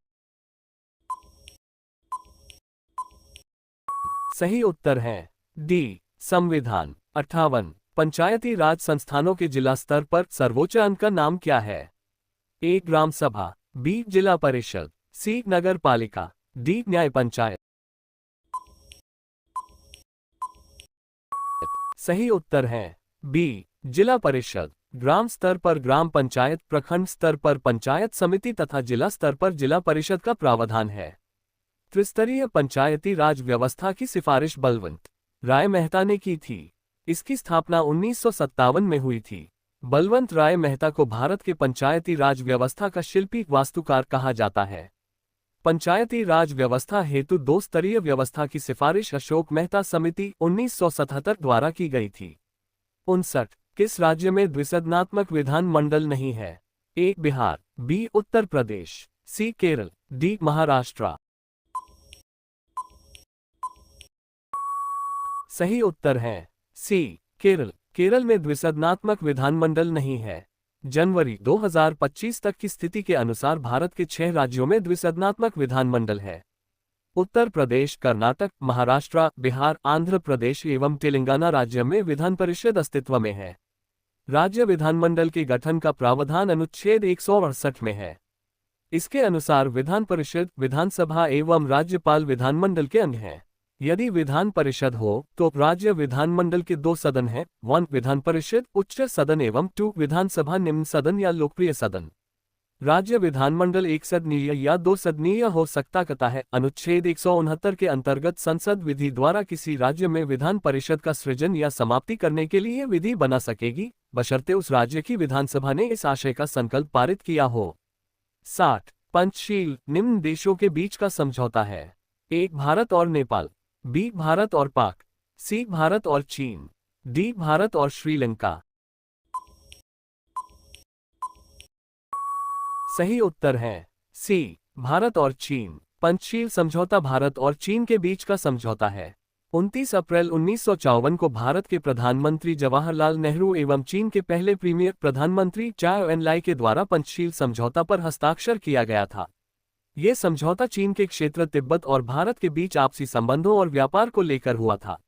सही उत्तर है डी. संविधान। 58, पंचायती राज संस्थानों के जिला स्तर पर सर्वोच्च अंग का नाम क्या है? ए. ग्राम सभा, बी. जिला परिषद, सी. नगर पालिका, डी. न्याय पंचायत। सही उत्तर है बी. जिला परिषद। ग्राम स्तर पर ग्राम पंचायत, प्रखंड स्तर पर पंचायत समिति तथा जिला स्तर पर जिला परिषद का प्रावधान है। त्रिस्तरीय पंचायती राज व्यवस्था की सिफारिश बलवंत राय मेहता ने की थी। इसकी स्थापना 1957 में हुई थी। बलवंत राय मेहता को भारत के पंचायती राज व्यवस्था का शिल्पी वास्तुकार कहा जाता है। पंचायती राज व्यवस्था हेतु 2 स्तरीय व्यवस्था की सिफारिश अशोक मेहता समिति 1977 द्वारा की गई थी। 59, किस राज्य में द्विसदनात्मक विधान मंडल नहीं है? ए. बिहार, बी. उत्तर प्रदेश, सी. केरल, डी. महाराष्ट्र। सही उत्तर है सी. केरल। केरल में द्विसदनात्मक विधानमंडल नहीं है। जनवरी 2025 तक की स्थिति के अनुसार भारत के 6 राज्यों में द्विसदनात्मक विधानमंडल है। उत्तर प्रदेश, कर्नाटक, महाराष्ट्र, बिहार, आंध्र प्रदेश एवं तेलंगाना राज्य में विधान परिषद अस्तित्व में है। राज्य विधानमंडल के गठन का प्रावधान अनुच्छेद 168 में है। इसके अनुसार विधान परिषद, विधानसभा एवं राज्यपाल विधानमंडल के अंग हैं। यदि विधान परिषद हो तो राज्य विधानमंडल के 2 सदन हैं, 1 विधान परिषद उच्च सदन एवं 2 विधानसभा निम्न सदन या लोकप्रिय सदन। राज्य विधानमंडल 1 सदनीय या 2 सदनीय हो सकता है। अनुच्छेद 169 के अंतर्गत संसद विधि द्वारा किसी राज्य में विधान परिषद का सृजन या समाप्ति करने के लिए विधि बना सकेगी, बशर्ते उस राज्य की विधानसभा ने इस आशय का संकल्प पारित किया हो। 60, पंचशील निम्न देशों के बीच का समझौता है? ए. भारत और नेपाल, बी. भारत और पाक, सी. भारत और चीन, डी. भारत और श्रीलंका। सही उत्तर है सी. भारत और चीन। पंचशील समझौता भारत और चीन के बीच का समझौता है। 29 अप्रैल 1954 को भारत के प्रधानमंत्री जवाहरलाल नेहरू एवं चीन के पहले प्रीमियर प्रधानमंत्री चाओ एन लाई के द्वारा पंचशील समझौता पर हस्ताक्षर किया गया था। यह समझौता चीन के क्षेत्र तिब्बत और भारत के बीच आपसी संबंधों और व्यापार को लेकर हुआ था।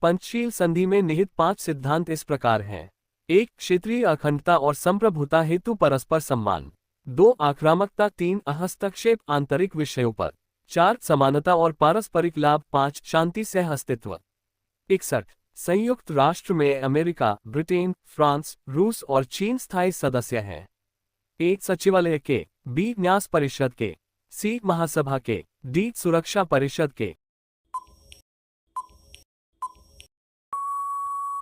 पंचशील संधि में निहित 5 सिद्धांत इस प्रकार हैं। 1. क्षेत्रीय अखंडता और संप्रभुता हेतु परस्पर सम्मान। 2. आक्रामकता। 3. हस्तक्षेप आंतरिक विषयों पर। 4. समानता और पारस्परिक लाभ। 5. शांति सह अस्तित्व। 61. संयुक्त राष्ट्र में अमेरिका, ब्रिटेन, फ्रांस, रूस और चीन स्थायी सदस्य हैं। 1. सचिवालय के, बी. न्यास परिषद के, सी. महासभा के, डी. सुरक्षा परिषद के।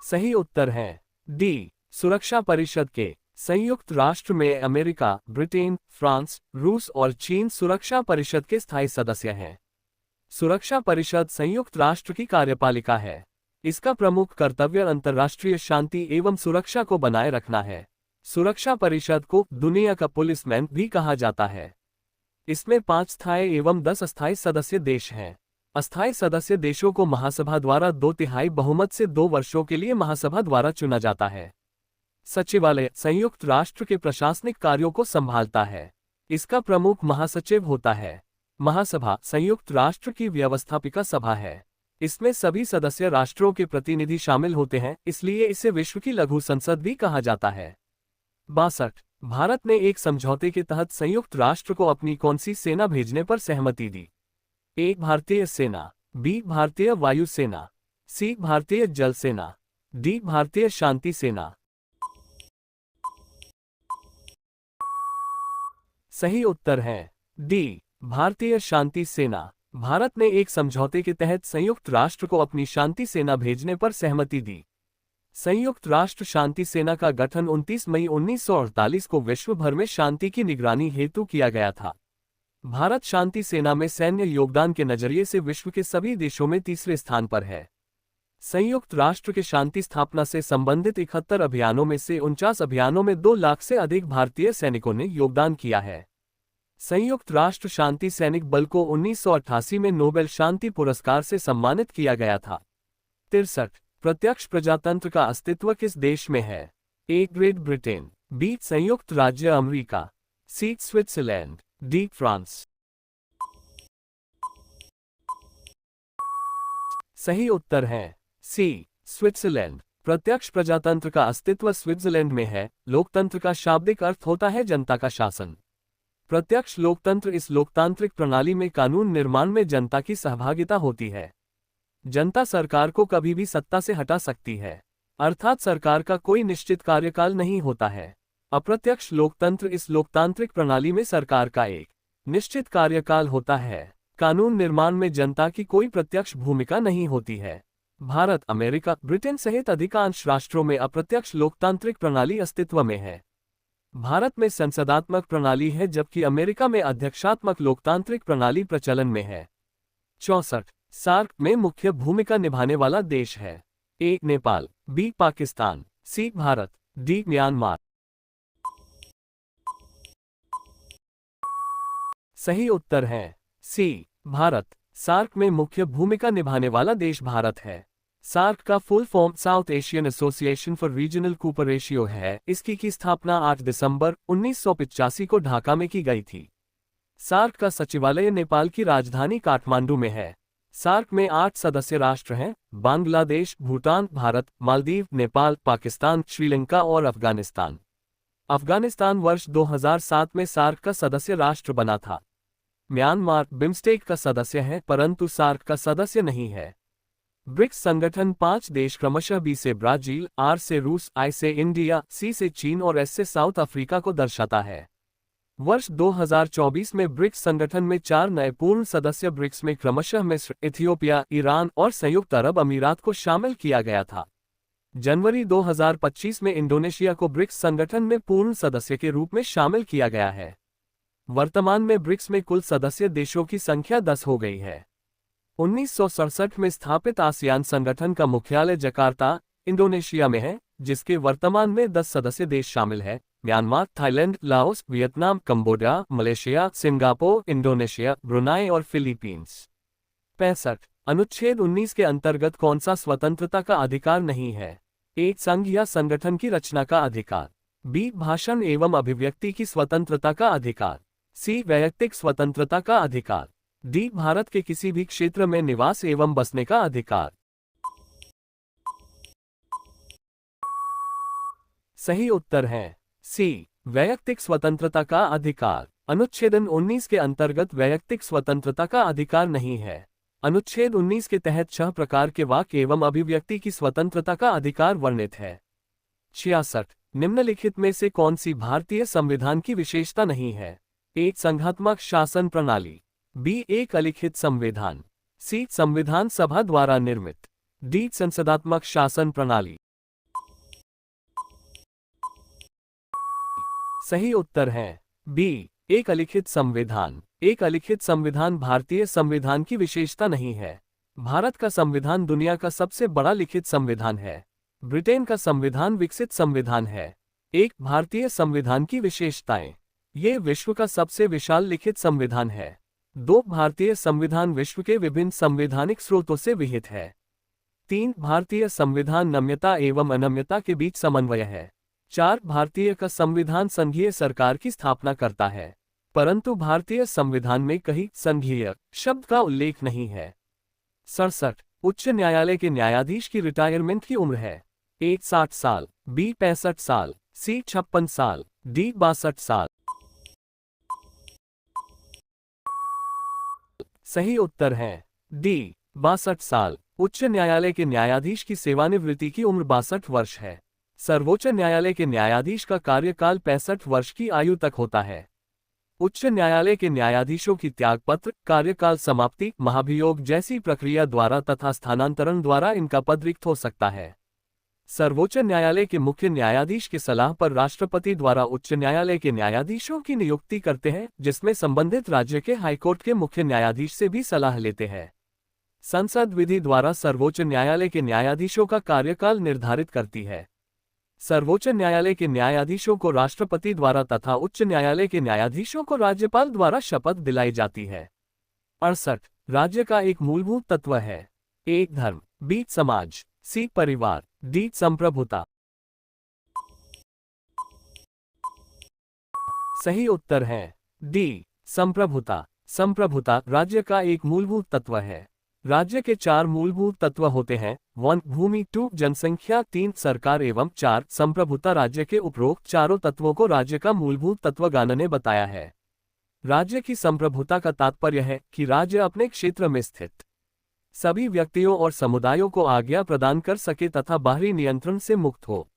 सही उत्तर है डी. सुरक्षा परिषद के। संयुक्त राष्ट्र में अमेरिका, ब्रिटेन, फ्रांस, रूस और चीन सुरक्षा परिषद के स्थायी सदस्य हैं। सुरक्षा परिषद संयुक्त राष्ट्र की कार्यपालिका है। इसका प्रमुख कर्तव्य अंतर्राष्ट्रीय शांति एवं सुरक्षा को बनाए रखना है। सुरक्षा परिषद को दुनिया का पुलिसमैन भी कहा जाता है। इसमें 5 स्थायी एवं 10 अस्थायी सदस्य देश हैं। अस्थायी सदस्य देशों को महासभा द्वारा 2/3 बहुमत से 2 वर्षों के लिए महासभा द्वारा चुना जाता है। सचिवालय संयुक्त राष्ट्र के प्रशासनिक कार्यों को संभालता है। इसका प्रमुख महासचिव होता है। महासभा संयुक्त राष्ट्र की व्यवस्थापिका सभा है। इसमें सभी सदस्य राष्ट्रों के प्रतिनिधि शामिल होते हैं, इसलिए इसे विश्व की लघु संसद भी कहा जाता है। 62. भारत ने एक समझौते के तहत संयुक्त राष्ट्र को अपनी कौन सी सेना भेजने पर सहमति दी? ए. भारतीय सेना, बी. भारतीय वायु सेना, सी. भारतीय जल सेना, डी. भारतीय शांति सेना। सही उत्तर है डी. भारतीय शांति सेना। भारत ने एक समझौते के तहत संयुक्त राष्ट्र को अपनी शांति सेना भेजने पर सहमति दी। संयुक्त राष्ट्र शांति सेना का गठन 29 मई 1948 को विश्व भर में शांति की निगरानी हेतु किया गया था। भारत शांति सेना में सैन्य योगदान के नजरिए से विश्व के सभी देशों में तीसरे स्थान पर है। संयुक्त राष्ट्र के शांति स्थापना से संबंधित 71 अभियानों में से 49 अभियानों में 2 लाख से अधिक भारतीय सैनिकों ने योगदान किया है। संयुक्त राष्ट्र शांति सैनिक बल को 1988 में नोबेल शांति पुरस्कार से सम्मानित किया गया था। 63 प्रत्यक्ष प्रजातंत्र का अस्तित्व किस देश में है? ए ग्रेट ब्रिटेन, बी संयुक्त राज्य अमेरिका, सी स्विट्जरलैंड, डी फ्रांस। सही उत्तर है सी स्विट्जरलैंड। प्रत्यक्ष प्रजातंत्र का अस्तित्व स्विट्जरलैंड में है। लोकतंत्र का शाब्दिक अर्थ होता है जनता का शासन। प्रत्यक्ष लोकतंत्र इस लोकतांत्रिक प्रणाली में कानून निर्माण में जनता की सहभागिता होती है। जनता सरकार को कभी भी सत्ता से हटा सकती है, अर्थात सरकार का कोई निश्चित कार्यकाल नहीं होता है। अप्रत्यक्ष लोकतंत्र इस लोकतांत्रिक प्रणाली में सरकार का एक निश्चित कार्यकाल होता है। कानून निर्माण में जनता की कोई प्रत्यक्ष भूमिका नहीं होती है। भारत, अमेरिका, ब्रिटेन सहित अधिकांश राष्ट्रों में अप्रत्यक्ष लोकतांत्रिक प्रणाली अस्तित्व में है। भारत में संसदात्मक प्रणाली है, जबकि अमेरिका में अध्यक्षात्मक लोकतांत्रिक प्रणाली प्रचलन में है। 64 सार्क में मुख्य भूमिका निभाने वाला देश है? ए नेपाल, बी पाकिस्तान, सी भारत, डी म्यांमार। सही उत्तर है सी भारत। सार्क में मुख्य भूमिका निभाने वाला देश भारत है। सार्क का full form south Asian association for regional cooperation है। इसकी की स्थापना 8 दिसंबर 1985 को ढाका में की गई थी। सार्क का सचिवालय नेपाल की राजधानी काठमांडू में है। सार्क में 8 सदस्य राष्ट्र हैं: बांग्लादेश, भूटान, भारत, मालदीव, नेपाल, पाकिस्तान, श्रीलंका और अफगानिस्तान। अफगानिस्तान वर्ष 2007 में सार्क का सदस्य राष्ट्र बना था। म्यांमार बिम्स्टेक का सदस्य है, परंतु सार्क का सदस्य नहीं है। ब्रिक्स संगठन 5 देश क्रमशः बी से ब्राजील, आर से रूस, आई से इंडिया, सी से चीन और एस से साउथ अफ्रीका को दर्शाता है। वर्ष 2024 में ब्रिक्स संगठन में 4 नए पूर्ण सदस्य ब्रिक्स में क्रमशः मिस्र, इथियोपिया, ईरान और संयुक्त अरब अमीरात को शामिल किया गया था। जनवरी 2025 में इंडोनेशिया को ब्रिक्स संगठन में पूर्ण सदस्य के रूप में शामिल किया गया है। वर्तमान में ब्रिक्स में कुल सदस्य देशों की संख्या 10 हो गई है। 1967 में स्थापित आसियान संगठन का मुख्यालय जकार्ता, इंडोनेशिया में है, जिसके वर्तमान में 10 सदस्य देश शामिल है: Myanmar, Thailand, Laos, Vietnam, Cambodia, Malaysia, Singapore, Indonesia, Brunei और फिलीपींस। 65 अनुच्छेद 19 के अंतर्गत कौन सा स्वतंत्रता का अधिकार नहीं है? ए संघ या संगठन की रचना का अधिकार, बी भाषण एवं अभिव्यक्ति की स्वतंत्रता का अधिकार, सी वैयक्तिक स्वतंत्रता का अधिकार, डी भारत के किसी भी क्षेत्र में निवास एवं बसने का अधिकार। सही उत्तर है सी वैयक्तिक स्वतंत्रता का अधिकार। अनुच्छेद 19 के अंतर्गत वैयक्तिक स्वतंत्रता का अधिकार नहीं है। अनुच्छेद 19 के तहत 6 प्रकार के वाक एवं अभिव्यक्ति की स्वतंत्रता का अधिकार वर्णित है। 66 निम्नलिखित में से कौन सी भारतीय संविधान की विशेषता नहीं है? ए संघात्मक शासन प्रणाली, बी एक अलिखित संविधान, सी संविधान सभा द्वारा निर्मित, डी संसदात्मक शासन प्रणाली। सही उत्तर है बी एक अलिखित संविधान। एक अलिखित संविधान भारतीय संविधान की विशेषता नहीं है। भारत का संविधान दुनिया का सबसे बड़ा लिखित संविधान है। ब्रिटेन का संविधान विकसित संविधान है। एक भारतीय संविधान की विशेषताएं: ये विश्व का सबसे विशाल लिखित संविधान है। 2 भारतीय संविधान विश्व के विभिन्न संवैधानिक स्रोतों से विहित है। 3 भारतीय संविधान नम्यता एवं अनम्यता के बीच समन्वय है। 4 भारतीय का संविधान संघीय सरकार की स्थापना करता है, परंतु भारतीय संविधान में कहीं संघीय शब्द का उल्लेख नहीं है। 67 उच्च न्यायालय के न्यायाधीश की रिटायरमेंट की उम्र है? ए 60 साल, बी 65 साल, सी 56 साल, डी 62 साल। सही उत्तर है डी 62 साल। उच्च न्यायालय के न्यायाधीश की सेवानिवृत्ति की उम्र 62 वर्ष है। सर्वोच्च न्यायालय के न्यायाधीश का कार्यकाल 65 वर्ष की आयु तक होता है। उच्च न्यायालय के न्यायाधीशों की त्यागपत्र, कार्यकाल समाप्ति, महाभियोग जैसी प्रक्रिया द्वारा तथा स्थानांतरण द्वारा इनका पद रिक्त हो सकता है। सर्वोच्च न्यायालय के मुख्य न्यायाधीश की सलाह पर राष्ट्रपति द्वारा उच्च न्यायालय के न्यायाधीशों की नियुक्ति करते हैं, जिसमें संबंधित राज्य के हाईकोर्ट के मुख्य न्यायाधीश से भी सलाह लेते हैं। संसद विधि द्वारा सर्वोच्च न्यायालय के न्यायाधीशों का कार्यकाल निर्धारित करती है। सर्वोच्च न्यायालय के न्यायाधीशों को राष्ट्रपति द्वारा तथा उच्च न्यायालय के न्यायाधीशों को राज्यपाल द्वारा शपथ दिलाई जाती है। 68 राज्य का एक मूलभूत तत्व है। ए धर्म, बी समाज, सी परिवार, डी संप्रभुता। सही उत्तर है डी संप्रभुता। संप्रभुता राज्य का एक मूलभूत तत्व है। राज्य के 4 मूलभूत तत्व होते हैं। 1 भूमि, 2 जनसंख्या, 3 सरकार एवं 4 संप्रभुता। राज्य के उपरोक्त चारों तत्वों को राज्य का मूलभूत तत्वज्ञान ने बताया है। राज्य की संप्रभुता का तात्पर्य है कि राज्य अपने क्षेत्र में स्थित सभी व्यक्तियों और समुदायों को आज्ञा प्रदान कर सके तथा बाहरी नियंत्रण से मुक्त हो।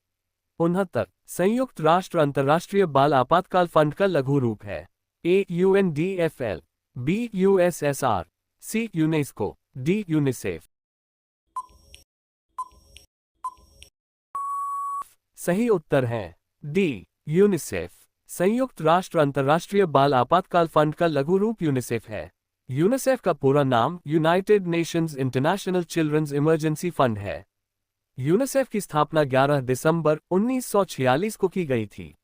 69 संयुक्त राष्ट्र अंतर्राष्ट्रीय बाल आपातकाल फंड का लघु रूप है। ए UNDFL, बी USSR, सी यूनेस्को, डी यूनिसेफ। सही उत्तर है डी यूनिसेफ। संयुक्त राष्ट्र अंतर्राष्ट्रीय बाल आपातकाल फंड का लघु रूप यूनिसेफ है। यूनिसेफ का पूरा नाम United Nations International Children's Emergency Fund है। यूनिसेफ की स्थापना 11 दिसंबर 1946 को की गई थी।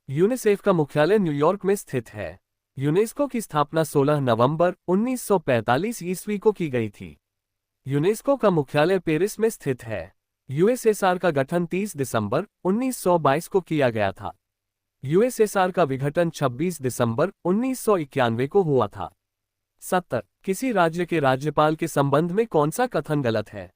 यूनिसेफ का मुख्यालय न्यूयॉर्क में स्थित है। यूनेस्को की स्थापना 16 नवंबर 1945 ईस्वी को की गई थी। यूनेस्को का मुख्यालय पेरिस में स्थित है। यूएसएसआर का गठन 30 दिसंबर 1922 को किया गया था। यूएसएसआर का विघटन 26 दिसंबर 1991 को हुआ था। 70 किसी राज्य के राज्यपाल के संबंध में कौन सा कथन गलत है?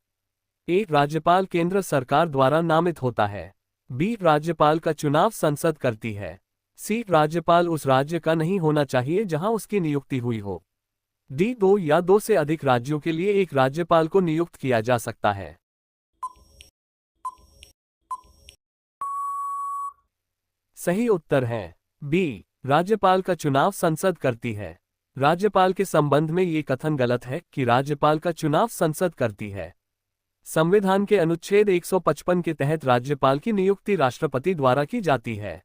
ए राज्यपाल केंद्र सरकार द्वारा नामित होता है। बी राज्यपाल का चुनाव संसद करती है। सी राज्यपाल उस राज्य का नहीं होना चाहिए जहां उसकी नियुक्ति हुई हो। डी 2 या 2 से अधिक राज्यों के लिए एक राज्यपाल को नियुक्त किया जा सकता है। सही उत्तर है बी राज्यपाल का चुनाव संसद करती है। राज्यपाल के संबंध में ये कथन गलत है कि राज्यपाल का चुनाव संसद करती है। संविधान के अनुच्छेद 155 के तहत राज्यपाल की नियुक्ति राष्ट्रपति द्वारा की जाती है।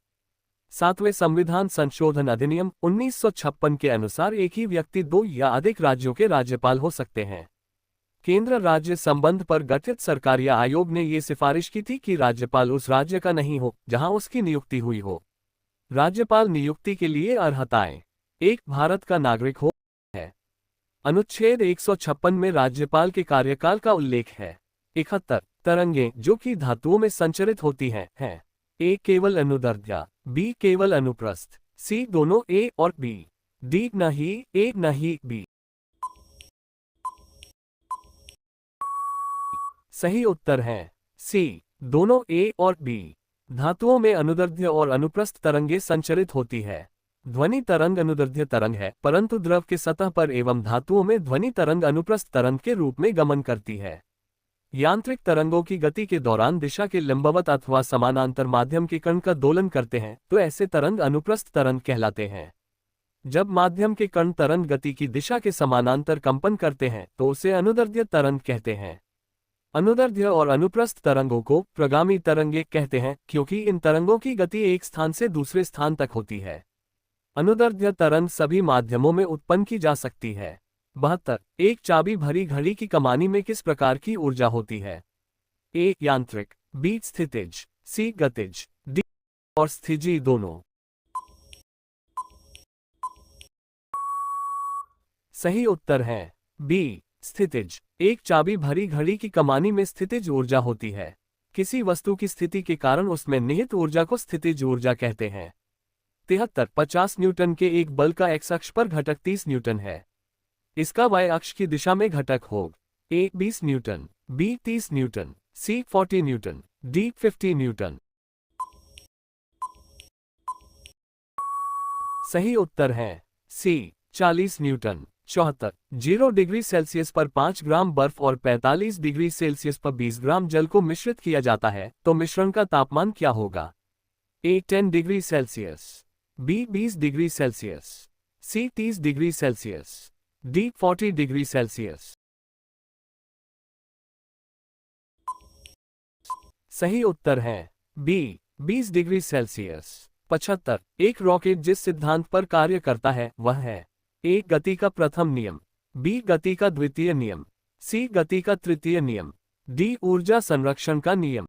7वें संविधान संशोधन अधिनियम 1956 के अनुसार एक ही व्यक्ति 2 या अधिक राज्यों के राज्यपाल हो सकते हैं। केंद्र राज्य संबंध पर गठित सरकारीय आयोग ने ये सिफारिश की थी कि राज्यपाल उस राज्य का नहीं हो जहां उसकी नियुक्ति हुई हो। राज्यपाल नियुक्ति के लिए अर्हताएं: 1 भारत का नागरिक हो है। अनुच्छेद 156 में राज्यपाल के कार्यकाल का उल्लेख है। 71 तरंगें जो कि धातुओं में संचरित होती हैं है। ए केवल अनुदैर्ध्य, बी केवल अनुप्रस्थ, सी दोनों ए और बी, डी नहीं ए नहीं बी। सही उत्तर है सी दोनों ए और बी। धातुओं में अनुदैर्ध्य और अनुप्रस्थ तरंगें संचरित होती है। ध्वनि तरंग अनुदैर्ध्य तरंग है, परंतु द्रव के सतह पर एवं धातुओं में ध्वनि तरंग अनुप्रस्थ तरंग के रूप में गमन करती है। यांत्रिक तरंगों की गति के दौरान दिशा के लंबवत अथवा समानांतर माध्यम के कण का दोलन करते हैं तो ऐसे तरंग अनुप्रस्थ तरंग कहलाते हैं। जब माध्यम के कण तरंग गति की दिशा के समानांतर कंपन करते हैं तो उसे अनुदैर्ध्य तरंग कहते हैं। अनुदैर्ध्य और अनुप्रस्थ तरंगों को प्रगामी तरंगे कहते हैं क्योंकि इन तरंगों की गति एक स्थान से दूसरे स्थान तक होती है। अनुदैर्ध्य तरंग सभी माध्यमों में उत्पन्न की जा सकती है। 72 एक चाबी भरी घड़ी की कमानी में किस प्रकार की ऊर्जा होती है? ए यांत्रिक, बी स्थितिज, सी गतिज, डी और स्थिजी दोनों। सही उत्तर है बी स्थितिज। एक चाबी भरी घड़ी की कमानी में स्थितिज ऊर्जा होती है। किसी वस्तु की स्थिति के कारण उसमें निहित ऊर्जा को स्थितिज ऊर्जा कहते हैं। 73 50 न्यूटन के एक बल का एक्स अक्ष पर घटक 30 न्यूटन है। इसका वाई अक्ष की दिशा में घटक होगा। ए 20 न्यूटन, बी 30 न्यूटन, सी 40 न्यूटन, डी 50 न्यूटन। सही उत्तर है सी 40 न्यूटन। 74 0 डिग्री सेल्सियस पर 5 ग्राम बर्फ और 45 डिग्री सेल्सियस पर 20 ग्राम जल को मिश्रित किया जाता है तो मिश्रण का तापमान क्या होगा? A 10 degree Celsius, B 20 degree Celsius, C 30 degree Celsius, D 40 degree Celsius. सही उत्तर है बी 20 डिग्री सेल्सियस। 75। एक रॉकेट जिस सिद्धांत पर कार्य करता है वह है ए गति का प्रथम नियम, बी गति का द्वितीय नियम, सी गति का तृतीय नियम, डी ऊर्जा संरक्षण का नियम।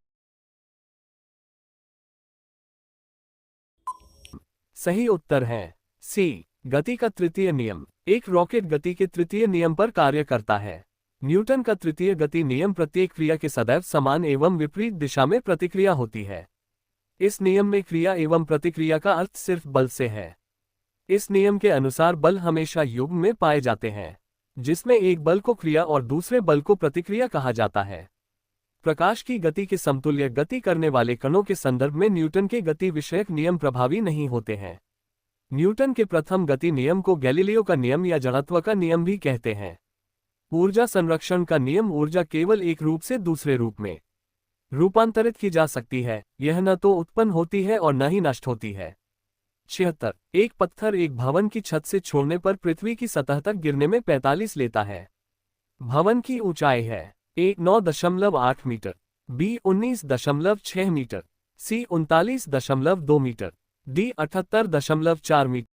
सही उत्तर है सी गति का तृतीय नियम। एक रॉकेट गति के तृतीय नियम पर कार्य करता है। न्यूटन का तृतीय गति नियम प्रत्येक क्रिया के सदैव समान एवं विपरीत दिशा में प्रतिक्रिया होती है। इस नियम में क्रिया एवं प्रतिक्रिया का अर्थ सिर्फ बल से है। इस नियम के अनुसार बल हमेशा युग्म में पाए जाते हैं, जिसमें एक बल को क्रिया और दूसरे बल को प्रतिक्रिया कहा जाता है। प्रकाश की गति के समतुल्य गति करने वाले कणों के संदर्भ में न्यूटन के गति विषयक नियम प्रभावी नहीं होते हैं। न्यूटन के प्रथम गति नियम को गैलीलियो का नियम या जड़त्व का नियम भी कहते हैं। ऊर्जा संरक्षण का नियम ऊर्जा केवल एक रूप से दूसरे रूप में रूपांतरित की जा सकती है, यह न तो उत्पन्न होती है और न ही नष्ट होती है। 76। एक पत्थर एक भवन की छत से छोड़ने पर पृथ्वी की सतह तक गिरने में 45 लेता है। भवन की ऊंचाई है ए 9.8 मीटर, बी 19.6 मीटर, सी 39.2 मीटर, डी 78.4 मीटर।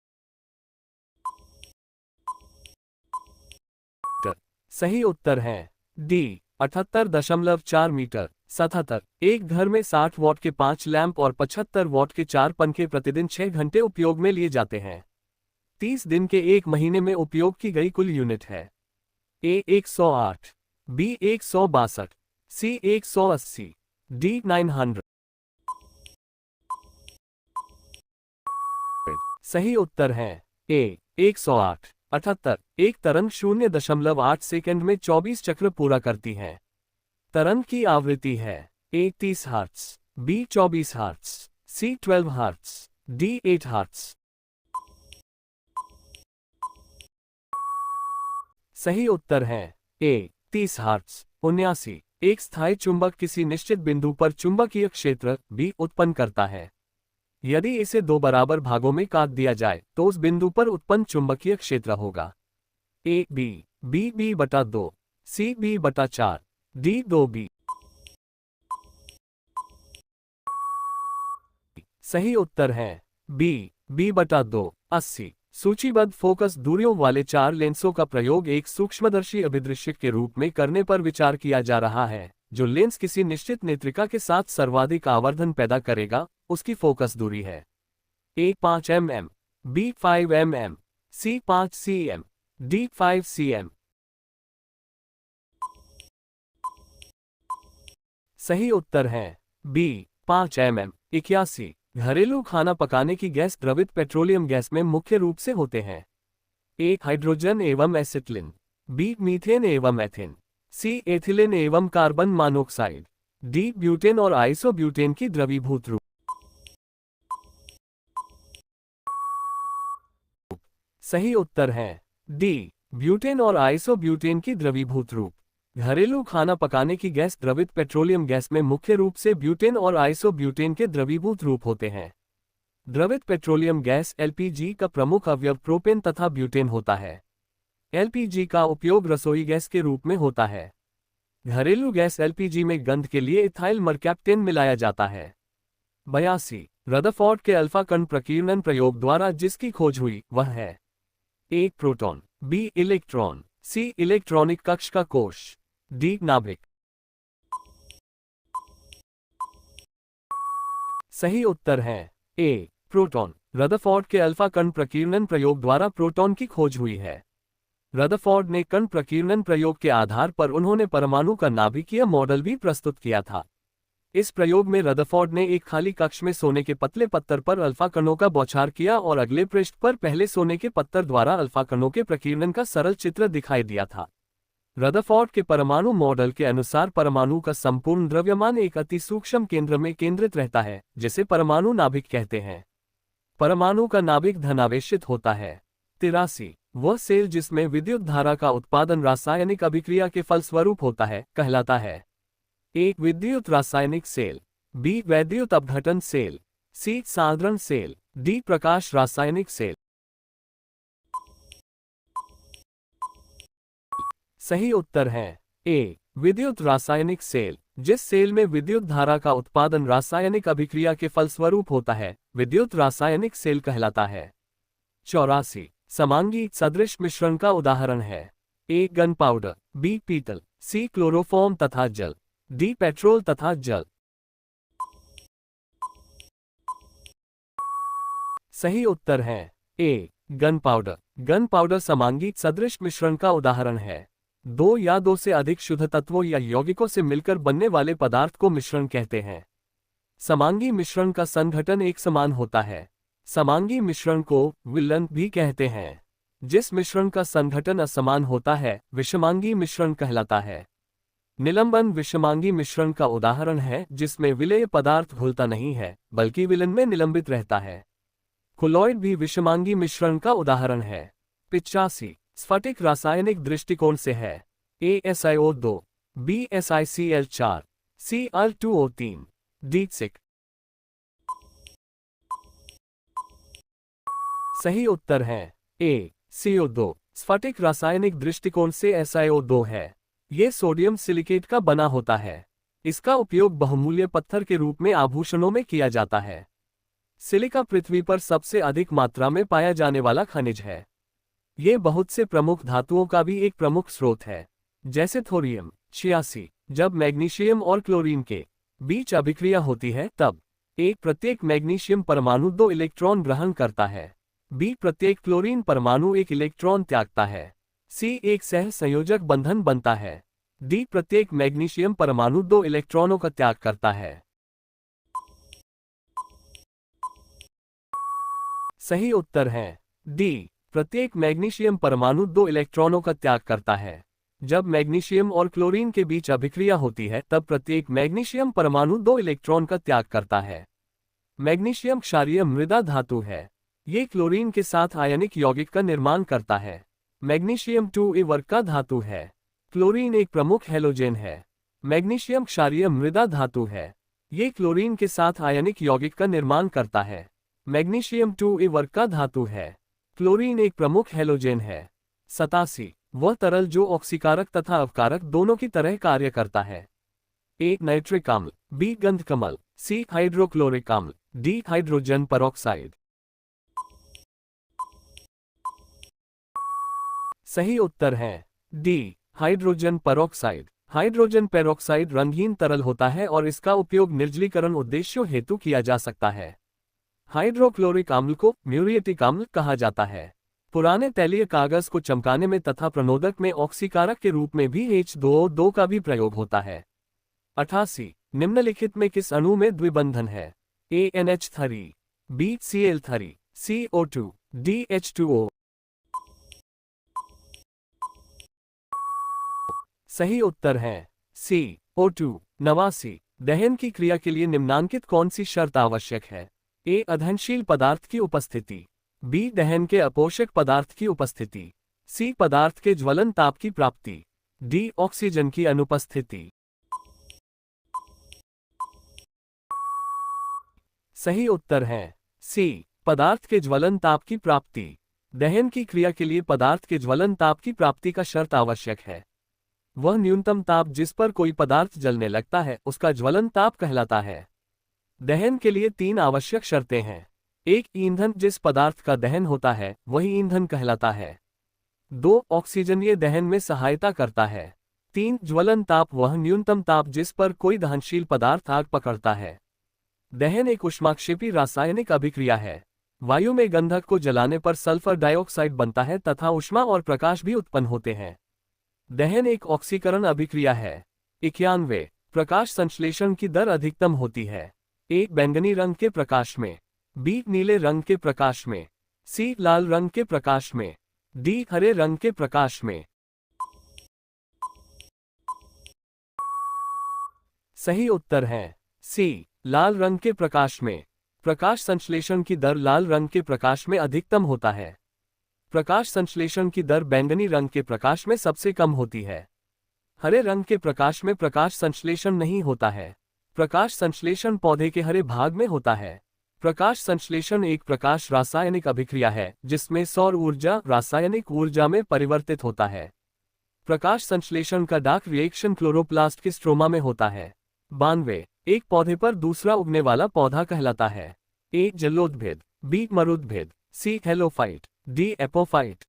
सही उत्तर है डी 78.4 मीटर। 77। एक घर में 60 वॉट के 5 लैंप और 75 वॉट के 4 पंखे प्रतिदिन 6 घंटे उपयोग में लिए जाते हैं। 30 दिन के एक महीने में उपयोग की गई कुल यूनिट है ए 108, बी 162, सी 180, डी 900। सही उत्तर है ए 108। 78। एक तरंग 0.8 सेकंड में 24 चक्र पूरा करती है। तरंग की आवृत्ति है ए 30 हर्ट्ज, बी 24 हर्ट्ज, सी 12 हर्ट्ज, डी 8 हर्ट्ज। सही उत्तर है ए 30 हर्ट्ज। 79। एक स्थायी चुंबक किसी निश्चित बिंदु पर चुंबकीय क्षेत्र बी उत्पन्न करता है। यदि इसे दो बराबर भागों में काट दिया जाए तो उस बिंदु पर उत्पन्न चुंबकीय क्षेत्र होगा ए बी बी बटा 2, सी बी बटा 4, डी 2b। सही उत्तर है बी बटा 2। 80। सूचीबद्ध फोकस दूरियों वाले 4 लेंसों का प्रयोग एक सूक्ष्मदर्शी अभिदृश्य के रूप में करने पर विचार किया जा रहा है। जो लेंस किसी निश्चित नेत्रिका के साथ सर्वाधिक आवर्धन पैदा करेगा उसकी फोकस दूरी है ए 5 mm, बी 5 mm, सी 5 cm, डी 5 cm। सही उत्तर है बी 5 mm। 81। घरेलू खाना पकाने की गैस द्रवित पेट्रोलियम गैस में मुख्य रूप से होते हैं ए हाइड्रोजन एवं एसिटिलीन, बी मीथेन एवं एथिन, सी एथिलीन एवं कार्बन मोनोऑक्साइड, डी ब्यूटेन और आइसोब्यूटेन की द्रवीभूत रूप। सही उत्तर है डी ब्यूटेन और आइसोब्यूटेन की द्रवीभूत रूप। घरेलू खाना पकाने की गैस द्रवित पेट्रोलियम गैस में मुख्य रूप से ब्यूटेन और आइसोब्यूटेन के द्रवीभूत रूप होते हैं। द्रवित पेट्रोलियम गैस एलपीजी का प्रमुख अवयव प्रोपेन तथा ब्यूटेन होता है। एलपीजी का उपयोग रसोई गैस के रूप में होता है। घरेलू गैस एलपीजी में गंध के लिए इथाइल मरकैप्टेन मिलाया जाता है। 82। रदरफोर्ड के अल्फा कण प्रकीर्णन प्रयोग द्वारा जिसकी खोज हुई वह है ए प्रोटॉन, बी इलेक्ट्रॉन, सी इलेक्ट्रॉनिक कक्ष का कोश, डी नाभिक। सही उत्तर है ए प्रोटॉन। रदरफोर्ड के अल्फा कण प्रकीर्णन प्रयोग द्वारा प्रोटॉन की खोज हुई है। रदरफोर्ड ने कण प्रकीर्णन प्रयोग के आधार पर उन्होंने परमाणु का नाभिकीय मॉडल भी प्रस्तुत किया था। इस प्रयोग में रदरफोर्ड ने एक खाली कक्ष में सोने के पतले पत्थर पर अल्फा कणों का बौछार किया और अगले पृष्ठ पर पहले सोने के पत्थर द्वारा अल्फा कणों के प्रकीर्णन का सरल चित्र दिखाई दिया था। रदरफोर्ड के परमाणु मॉडल के अनुसार परमाणु का संपूर्ण द्रव्यमान एक अति सूक्ष्म केंद्र में केंद्रित रहता है, जिसे परमाणु नाभिक कहते हैं। परमाणु का नाभिक धनावेशित होता है। 83। वह सेल जिसमें विद्युत धारा का उत्पादन रासायनिक अभिक्रिया के फलस्वरूप होता है कहलाता है एक विद्युत रासायनिक सेल, बी वैद्युत अपघटन सेल, सी साधारण सेल, डी प्रकाश रासायनिक सेल। सही उत्तर है ए विद्युत रासायनिक सेल। जिस सेल में विद्युत धारा का उत्पादन रासायनिक अभिक्रिया के फलस्वरूप होता है, विद्युत रासायनिक सेल कहलाता है। 84 समांगी सदृश मिश्रण का उदाहरण है। ए गन पाउडर, बी पीतल, सी क्लोरोफॉर्म तथा जल, डी पेट्रोल तथा जल। सही उत्तर है a gun powder. Gun powder समांगी सदृश मिश्रण का उदाहरण है। दो या दो से अधिक शुद्ध तत्वों या यौगिकों से मिलकर बनने वाले पदार्थ को मिश्रण कहते हैं। समांगी मिश्रण का संघटन एक समान होता है। समांगी मिश्रण को विलयन भी कहते हैं। जिस मिश्रण का संघटन असमान होता है, विषमांगी मिश्रण कहलाता है। निलंबन विषमांगी मिश्रण का उदाहरण है, जिसमें विलेय पदार्थ घुलता नहीं है, बल्कि विलयन में निलंबित रहता है। कोलॉइड भी विषमांगी मिश्रण का उदाहरण है। 85 स्फटिक रासायनिक दृष्टिकोण से है। ए SiO2, बी SiCl4, सी Al2O3, डी सिक। सही उत्तर है ए CO2। स्फटिक रासायनिक दृष्टिकोण से SiO2 है। ये सोडियम सिलिकेट का बना होता है। इसका उपयोग बहुमूल्य पत्थर के रूप में आभूषणों में किया जाता है। सिलिका पृथ्वी पर सबसे अधिक मात्रा में पाया जाने वाला खनिज है। ये बहुत से प्रमुख धातुओं का भी एक प्रमुख स्रोत है, जैसे थोरियम। 86 जब मैग्नीशियम और क्लोरीन के बीच अभिक्रिया होती है, तब एक प्रत्येक मैग्नीशियम परमाणु 2 इलेक्ट्रॉन ग्रहण करता है, बी प्रत्येक क्लोरीन परमाणु 1 इलेक्ट्रॉन त्यागता है, सी एक सह संयोजक बंधन बनता है, डी प्रत्येक मैग्नीशियम परमाणु 2 इलेक्ट्रॉनों का त्याग करता है। सही उत्तर है डी प्रत्येक मैग्नीशियम परमाणु 2 इलेक्ट्रॉनों का त्याग करता है। जब मैग्नीशियम और क्लोरीन के बीच अभिक्रिया होती है, तब प्रत्येक मैग्नीशियम परमाणु 2 इलेक्ट्रॉन का त्याग करता है। मैग्नीशियम क्षारीय मृदा धातु है। ये क्लोरीन के साथ आयनिक यौगिक का निर्माण करता है। मैग्नीशियम 2A वर्ग का धातु है। क्लोरीन एक प्रमुख हैलोजेन है। मैग्नीशियम क्षारीय मृदा धातु है। ये क्लोरीन के साथ आयनिक यौगिक का निर्माण करता है। मैग्नीशियम 2A वर्ग का धातु है। क्लोरीन एक प्रमुख हैलोजेन है। 87 वह तरल जो ऑक्सीकारक तथा अवकारक दोनों की तरह कार्य करता है। ए नाइट्रिक अम्ल, बी गंधकमल, सी हाइड्रोक्लोरिक अम्ल, डी हाइड्रोजन पेरोक्साइड। सही उत्तर है D hydrogen peroxide. Hydrogen peroxide रंगहीन तरल होता है और इसका उपयोग निर्जलीकरण उद्देश्यों हेतु किया जा सकता है। हाइड्रोक्लोरिक अम्ल को म्यूरिएटिक अम्ल कहा जाता है। पुराने तैलीय कागज को चमकाने में तथा प्रणोदक में ऑक्सीकारक के रूप में भी H2O2 का भी प्रयोग होता है। 88 निम्नलिखित में किस अणु में द्विबंधन है? A NH3, B Cl3, C O2, D H2O। सही उत्तर है C O2। 89 दहन की क्रिया के लिए निम्नांकित कौन सी शर्त आवश्यक है? ए अदहनशील पदार्थ की उपस्थिति, बी दहन के अपोषक पदार्थ की उपस्थिति, सी पदार्थ के ज्वलन ताप की प्राप्ति, डी ऑक्सीजन की अनुपस्थिति। सही उत्तर है सी पदार्थ के ज्वलन ताप की प्राप्ति। दहन की क्रिया के लिए पदार्थ के ज्वलन ताप की प्राप्ति का शर्त आवश्यक है। वह न्यूनतम ताप जिस पर कोई पदार्थ जलने लगता है, उसका ज्वलन ताप कहलाता है। दहन के लिए 3 आवश्यक शर्तें हैं। एक ईंधन जिस पदार्थ का दहन होता है वही ईंधन कहलाता है। 2 ऑक्सीजन ये दहन में सहायता करता है। 3 ज्वलन ताप वह न्यूनतम ताप जिस पर कोई दहनशील पदार्थ आग पकड़ता है। दहन एक ऊष्माक्षेपी रासायनिक अभिक्रिया है। वायु में गंधक को जलाने पर सल्फर डाइऑक्साइड बनता है तथा ऊष्मा और प्रकाश भी उत्पन्न होते हैं। दहन एक ऑक्सीकरण अभिक्रिया है। 91 प्रकाश संश्लेषण की दर अधिकतम होती है। ए बैंगनी रंग के प्रकाश में, बी नीले रंग के प्रकाश में, सी लाल रंग के प्रकाश में, डी हरे रंग के प्रकाश में। सही उत्तर है सी लाल रंग के प्रकाश में। प्रकाश संश्लेषण की दर लाल रंग के प्रकाश में अधिकतम होता है। प्रकाश संश्लेषण की दर बैंगनी रंग के प्रकाश में सबसे कम होती है। हरे रंग के प्रकाश में प्रकाश संश्लेषण नहीं होता है। प्रकाश संश्लेषण पौधे के हरे भाग में होता है। प्रकाश संश्लेषण एक प्रकाश रासायनिक अभिक्रिया है जिसमें सौर ऊर्जा रासायनिक ऊर्जा में परिवर्तित होता है। प्रकाश संश्लेषण का डार्क रिएक्शन क्लोरोप्लास्ट के स्ट्रोमा में होता है। 92। एक पौधे पर दूसरा उगने वाला पौधा कहलाता है। ए जलोदभिद, बी मरुदभिद, सी हेलोफाइट, डी एपोफाइट।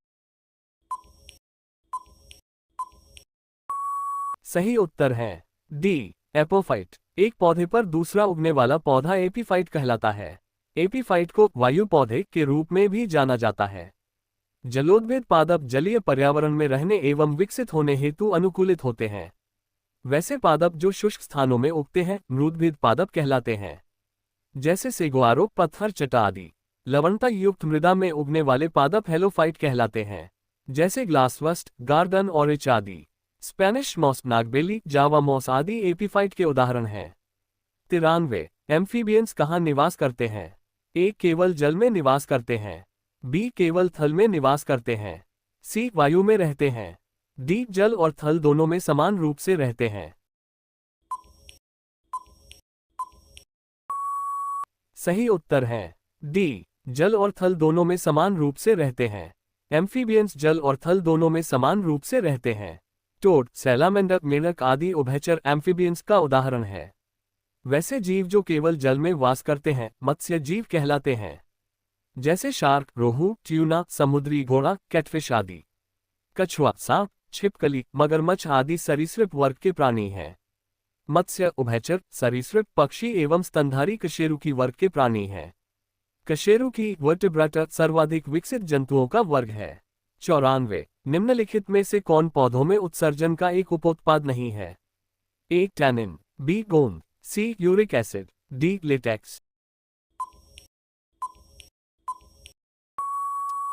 सही उत्तर है डी एपोफाइट। एक पौधे पर दूसरा उगने वाला पौधा एपीफाइट कहलाता है। एपीफाइट को वायु पौधे के रूप में भी जाना जाता है। जलोदभिद पादप जलीय पर्यावरण में रहने एवं विकसित होने हेतु अनुकूलित होते हैं। वैसे पादप जो शुष्क स्थानों में उगते हैं मृदभिद पादप कहलाते हैं, जैसे सेगुआरो, पत्थर चट्टा आदि। लवणता युक्त मृदा में उगने वाले पादप हेलोफाइट कहलाते हैं, जैसे ग्लासवस्ट, गार्डन ऑरेंज आदि। स्पेनिश मॉस, नागबेली, जावा मॉस आदि एपीफाइट के उदाहरण हैं। 93। एम्फीबियंस कहाँ निवास करते हैं? ए केवल जल में निवास करते हैं, बी केवल थल में निवास करते हैं, सी वायु में रहते हैं, डी जल और थल दोनों में समान रूप से रहते हैं। सही उत्तर है डी जल और थल दोनों में समान रूप से रहते हैं। एम्फीबियंस जल और थल दोनों में समान रूप से रहते हैं। टोड, सैलामेंडर, मेंढक आदि उभयचर एम्फीबियंस का उदाहरण है। वैसे जीव जो केवल जल में वास करते हैं मत्स्य जीव कहलाते हैं, जैसे शार्क, रोहू, ट्यूना, समुद्री घोड़ा, कैटफिश आदि। कछुआ, सांप, छिपकली, मगरमच्छ आदि सरीसृप वर्ग के प्राणी हैं। मत्स्य, उभयचर, सरीसृप, पक्षी एवं स्तनधारी कशेरुकी वर्ग के प्राणी हैं। कशेरुकी वर्टिब्रेटा सर्वाधिक विकसित जंतुओं का वर्ग है। 94। निम्नलिखित में से कौन पौधों में उत्सर्जन का एक उपोत्पाद नहीं है? ए टैनिन, बी गोंद, सी यूरिक एसिड, डी लेटेक्स।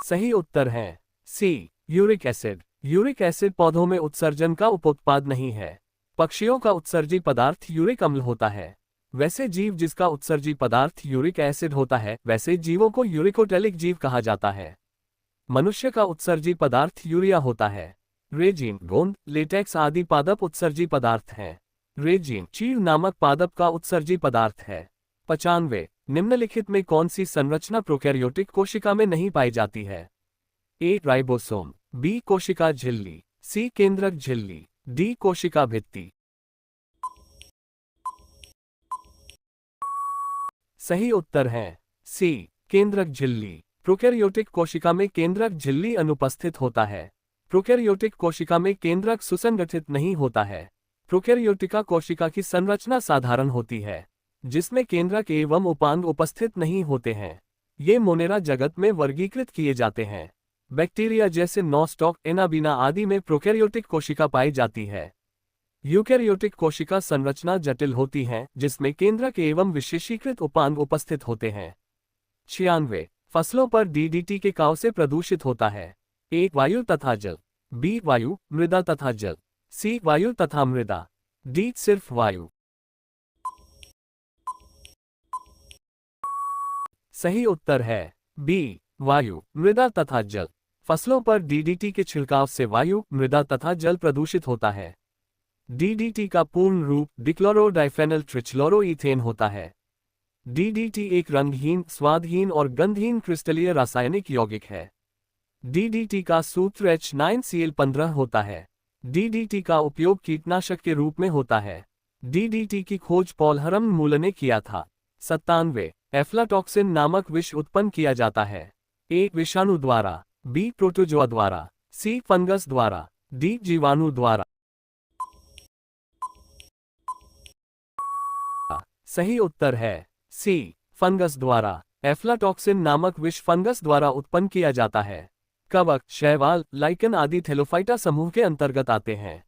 सही उत्तर है सी यूरिक एसिड। यूरिक एसिड पौधों में उत्सर्जन का उपोत्पाद नहीं है। पक्षियों का उत्सर्जी पदार्थ यूरिक अम्ल होता है। वैसे जीव जिसका उत्सर्जी पदार्थ यूरिक एसिड होता है वैसे जीवों को यूरिकोटेलिक जीव कहा जाता है। मनुष्य का उत्सर्जी पदार्थ यूरिया होता है। रेजिन, गोंद, लेटेक्स आदि पादप उत्सर्जी पदार्थ हैं। रेजिन चीड़ नामक पादप का उत्सर्जी पदार्थ है। 95। निम्नलिखित में कौन सी संरचना प्रोकैरियोटिक कोशिका में नहीं पाई जाती है? ए राइबोसोम, बी कोशिका झिल्ली, सी केंद्रक झिल्ली, डी कोशिका भित्ति। सही उत्तर है सी केंद्रक झिल्ली। प्रोकैरियोटिक कोशिका में केंद्रक झिल्ली अनुपस्थित होता है। प्रोकैरियोटिक कोशिका में केंद्रक सुसंगठित नहीं होता है। प्रोकैरियोटिका कोशिका की संरचना साधारण होती है, जिसमें केंद्रक एवं उपांग उपस्थित नहीं होते हैं। ये मोनेरा जगत में वर्गीकृत किए जाते हैं। बैक्टीरिया जैसे नॉस्टॉक, एनाबीना आदि में प्रोकैरियोटिक कोशिका पाई जाती है। यूकैरियोटिक कोशिका संरचना जटिल होती है, जिसमें केंद्रक एवं विशेषीकृत उपांग उपस्थित होते हैं। 96। फसलों पर डीडीटी के काव से प्रदूषित होता है? ए वायु तथा जल, बी वायु, मृदा तथा जल, सी वायु तथा मृदा, डी सिर्फ वायु। सही उत्तर है बी वायु, मृदा तथा जल। फसलों पर डीडीटी के छिड़काव से वायु, मृदा तथा जल प्रदूषित होता है। डीडीटी का पूर्ण रूप डिक्लोरोडाइफेनल ट्रिचलोरोईथेन होता है। डीडीटी एक रंगहीन, स्वादहीन और गंधहीन क्रिस्टलीय रासायनिक यौगिक है। डीडीटी का सूत्र H9Cl15 होता है। डीडीटी का उपयोग कीटनाशक के रूप में होता है। डीडीटी की खोज पॉल हरमनमुller ने किया था। 97। एफ्लाटॉक्सिन नामक विष उत्पन्न किया जाता है? ए विषाणु द्वारा, बी प्रोटोजोआ द्वारा, सी फंगस द्वारा, डी जीवाणु द्वारा। सही उत्तर है सी फंगस द्वारा। एफ्लाटॉक्सिन नामक विष फंगस द्वारा उत्पन्न किया जाता है। कवक, शैवाल, लाइकन आदि थैलोफाइटा समूह के अंतर्गत आते हैं।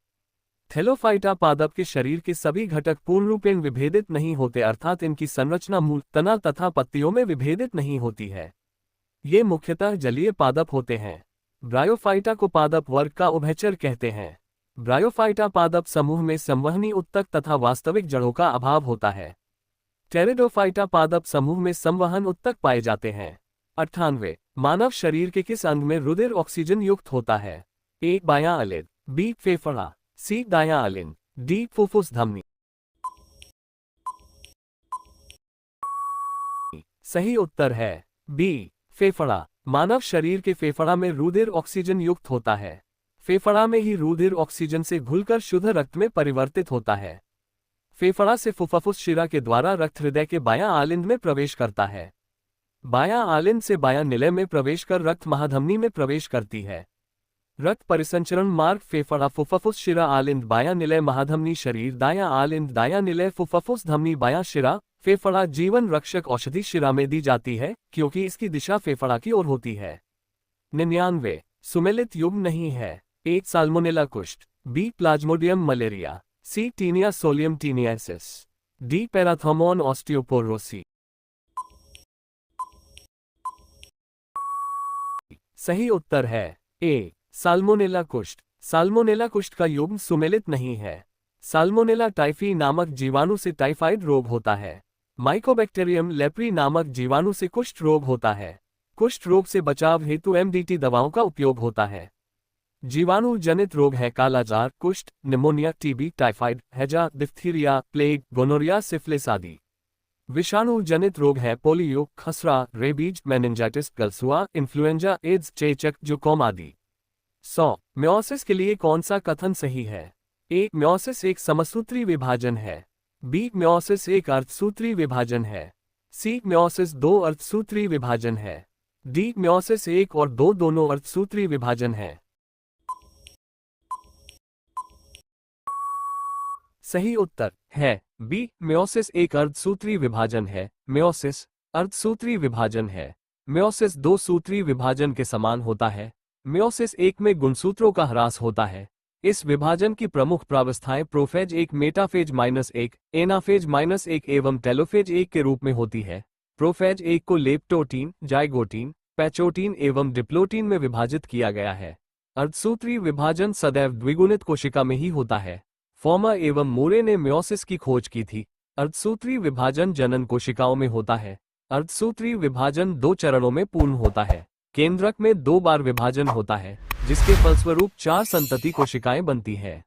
थैलोफाइटा पादप के शरीर के सभी घटक पूर्ण रूपेण विभेदित नहीं होते, अर्थात इनकी संरचना मूल, तना तथा पत्तियों में विभेदित नहीं होती है। ये मुख्यतः जलीय पादप होते हैं। ब्रायोफाइटा को पादप वर्ग का उभयचर कहते हैं। ब्रायोफाइटा पादप समूह में संवहनी उत्तक तथा वास्तविक जड़ों का अभाव होता है। टेरिडोफाइटा पादप समूह में संवहन उत्तक पाए जाते हैं। 98। मानव शरीर के किस अंग में रुधिर ऑक्सीजन युक्त होता है? ए बायां अलिंद, बी फेफड़ा, सी दायां अलिंद, डी फुफ्फुस धमनी। सही उत्तर है बी फेफड़ा। मानव शरीर के फेफड़ा में रुधिर ऑक्सीजन युक्त होता है। फेफड़ा में ही रुधिर ऑक्सीजन से घुलकर शुद्ध रक्त में परिवर्तित होता है। फेफड़ा से फुफ्फुस शिरा के द्वारा रक्त हृदय के बायां आलिंद में प्रवेश करता है। बायां आलिंद से बायां निलय में प्रवेश कर रक्त महाधमनी में प्रवेश करती है। रक्त परिसंचरण मार्ग फेफड़ा फुफ्फुस शिरा आलिंद बायां निलय महाधमनी शरीर दायां आलिंद दायां निलय फुफ्फुस धमनी बायां शिरा फेफड़ा जीवन रक्षक औषधि शिरा में दी जाती है क्योंकि इसकी दिशा फेफड़ा की ओर होती है। 99 सुमेलित युग्म नहीं है। 1 साल्मोनेला कुष्ठ, बी प्लाज्मोडियम मलेरिया, सी टीनिया सोलियम टीनियासिस, डी पैराथोमोन ऑस्टियोपोरोसी। सही उत्तर है ए साल्मोनेला कुष्ठ। साल्मोनेला कुष्ठ का युग्म सुमेलित नहीं है। साल्मोनेला टाइफी नामक जीवाणु से टाइफाइड रोग होता है। माइकोबैक्टीरियम लेप्री नामक जीवाणु से कुष्ठ रोग होता है। कुष्ठ रोग से बचाव हेतु एमडीटी दवाओं का उपयोग होता है। जीवाणु जनित रोग है कालाजार, कुष्ठ, निमोनिया, टीबी, टाइफाइड, हैजा, डिप्थीरिया, प्लेग, गोनोरिया, सिफिलिस आदि। विषाणु जनित रोग है पोलियो, खसरा, रेबीज, मेनिंजाइटिस, गलसुआ, इन्फ्लुएंजा, एड्स, चेचक, जुकाम आदि। 100 मेयोसिस के लिए कौन सा कथन सही है? ए मेयोसिस एक समसूत्री विभाजन है। बी मेयोसिस एक अर्धसूत्री विभाजन है। सी मेयोसिस 2 अर्धसूत्री विभाजन है। डी मेयोसिस 1 और 2 दोनों अर्धसूत्री विभाजन है। सही उत्तर है बी मेयोसिस एक अर्धसूत्री विभाजन है। मेयोसिस अर्धसूत्री विभाजन है। मेयोसिस 2 सूत्री विभाजन के समान होता है। मेयोसिस 1 में गुणसूत्रों का ह्रास होता है। इस विभाजन की प्रमुख प्रावस्थाएं प्रोफेज 1 मेटाफेज -1 एनाफेज -1 एवं टेलोफेज 1 के रूप में होती है। प्रोफेज 1 को लेप्टोटीन, जाइगोटीन, पैचोटीन एवं डिप्लोटीन में विभाजित किया गया है। अर्धसूत्री विभाजन सदैव द्विगुणित कोशिका में ही होता है। फॉर्मा एवं मोरे ने मेयोसिस की खोज की थी। अर्धसूत्री विभाजन जनन कोशिकाओं में होता है। अर्धसूत्री विभाजन 2 चरणों में पूर्ण होता है। केंद्रक में 2 बार विभाजन होता है जिसके फलस्वरूप 4 संतति कोशिकाएं बनती हैं।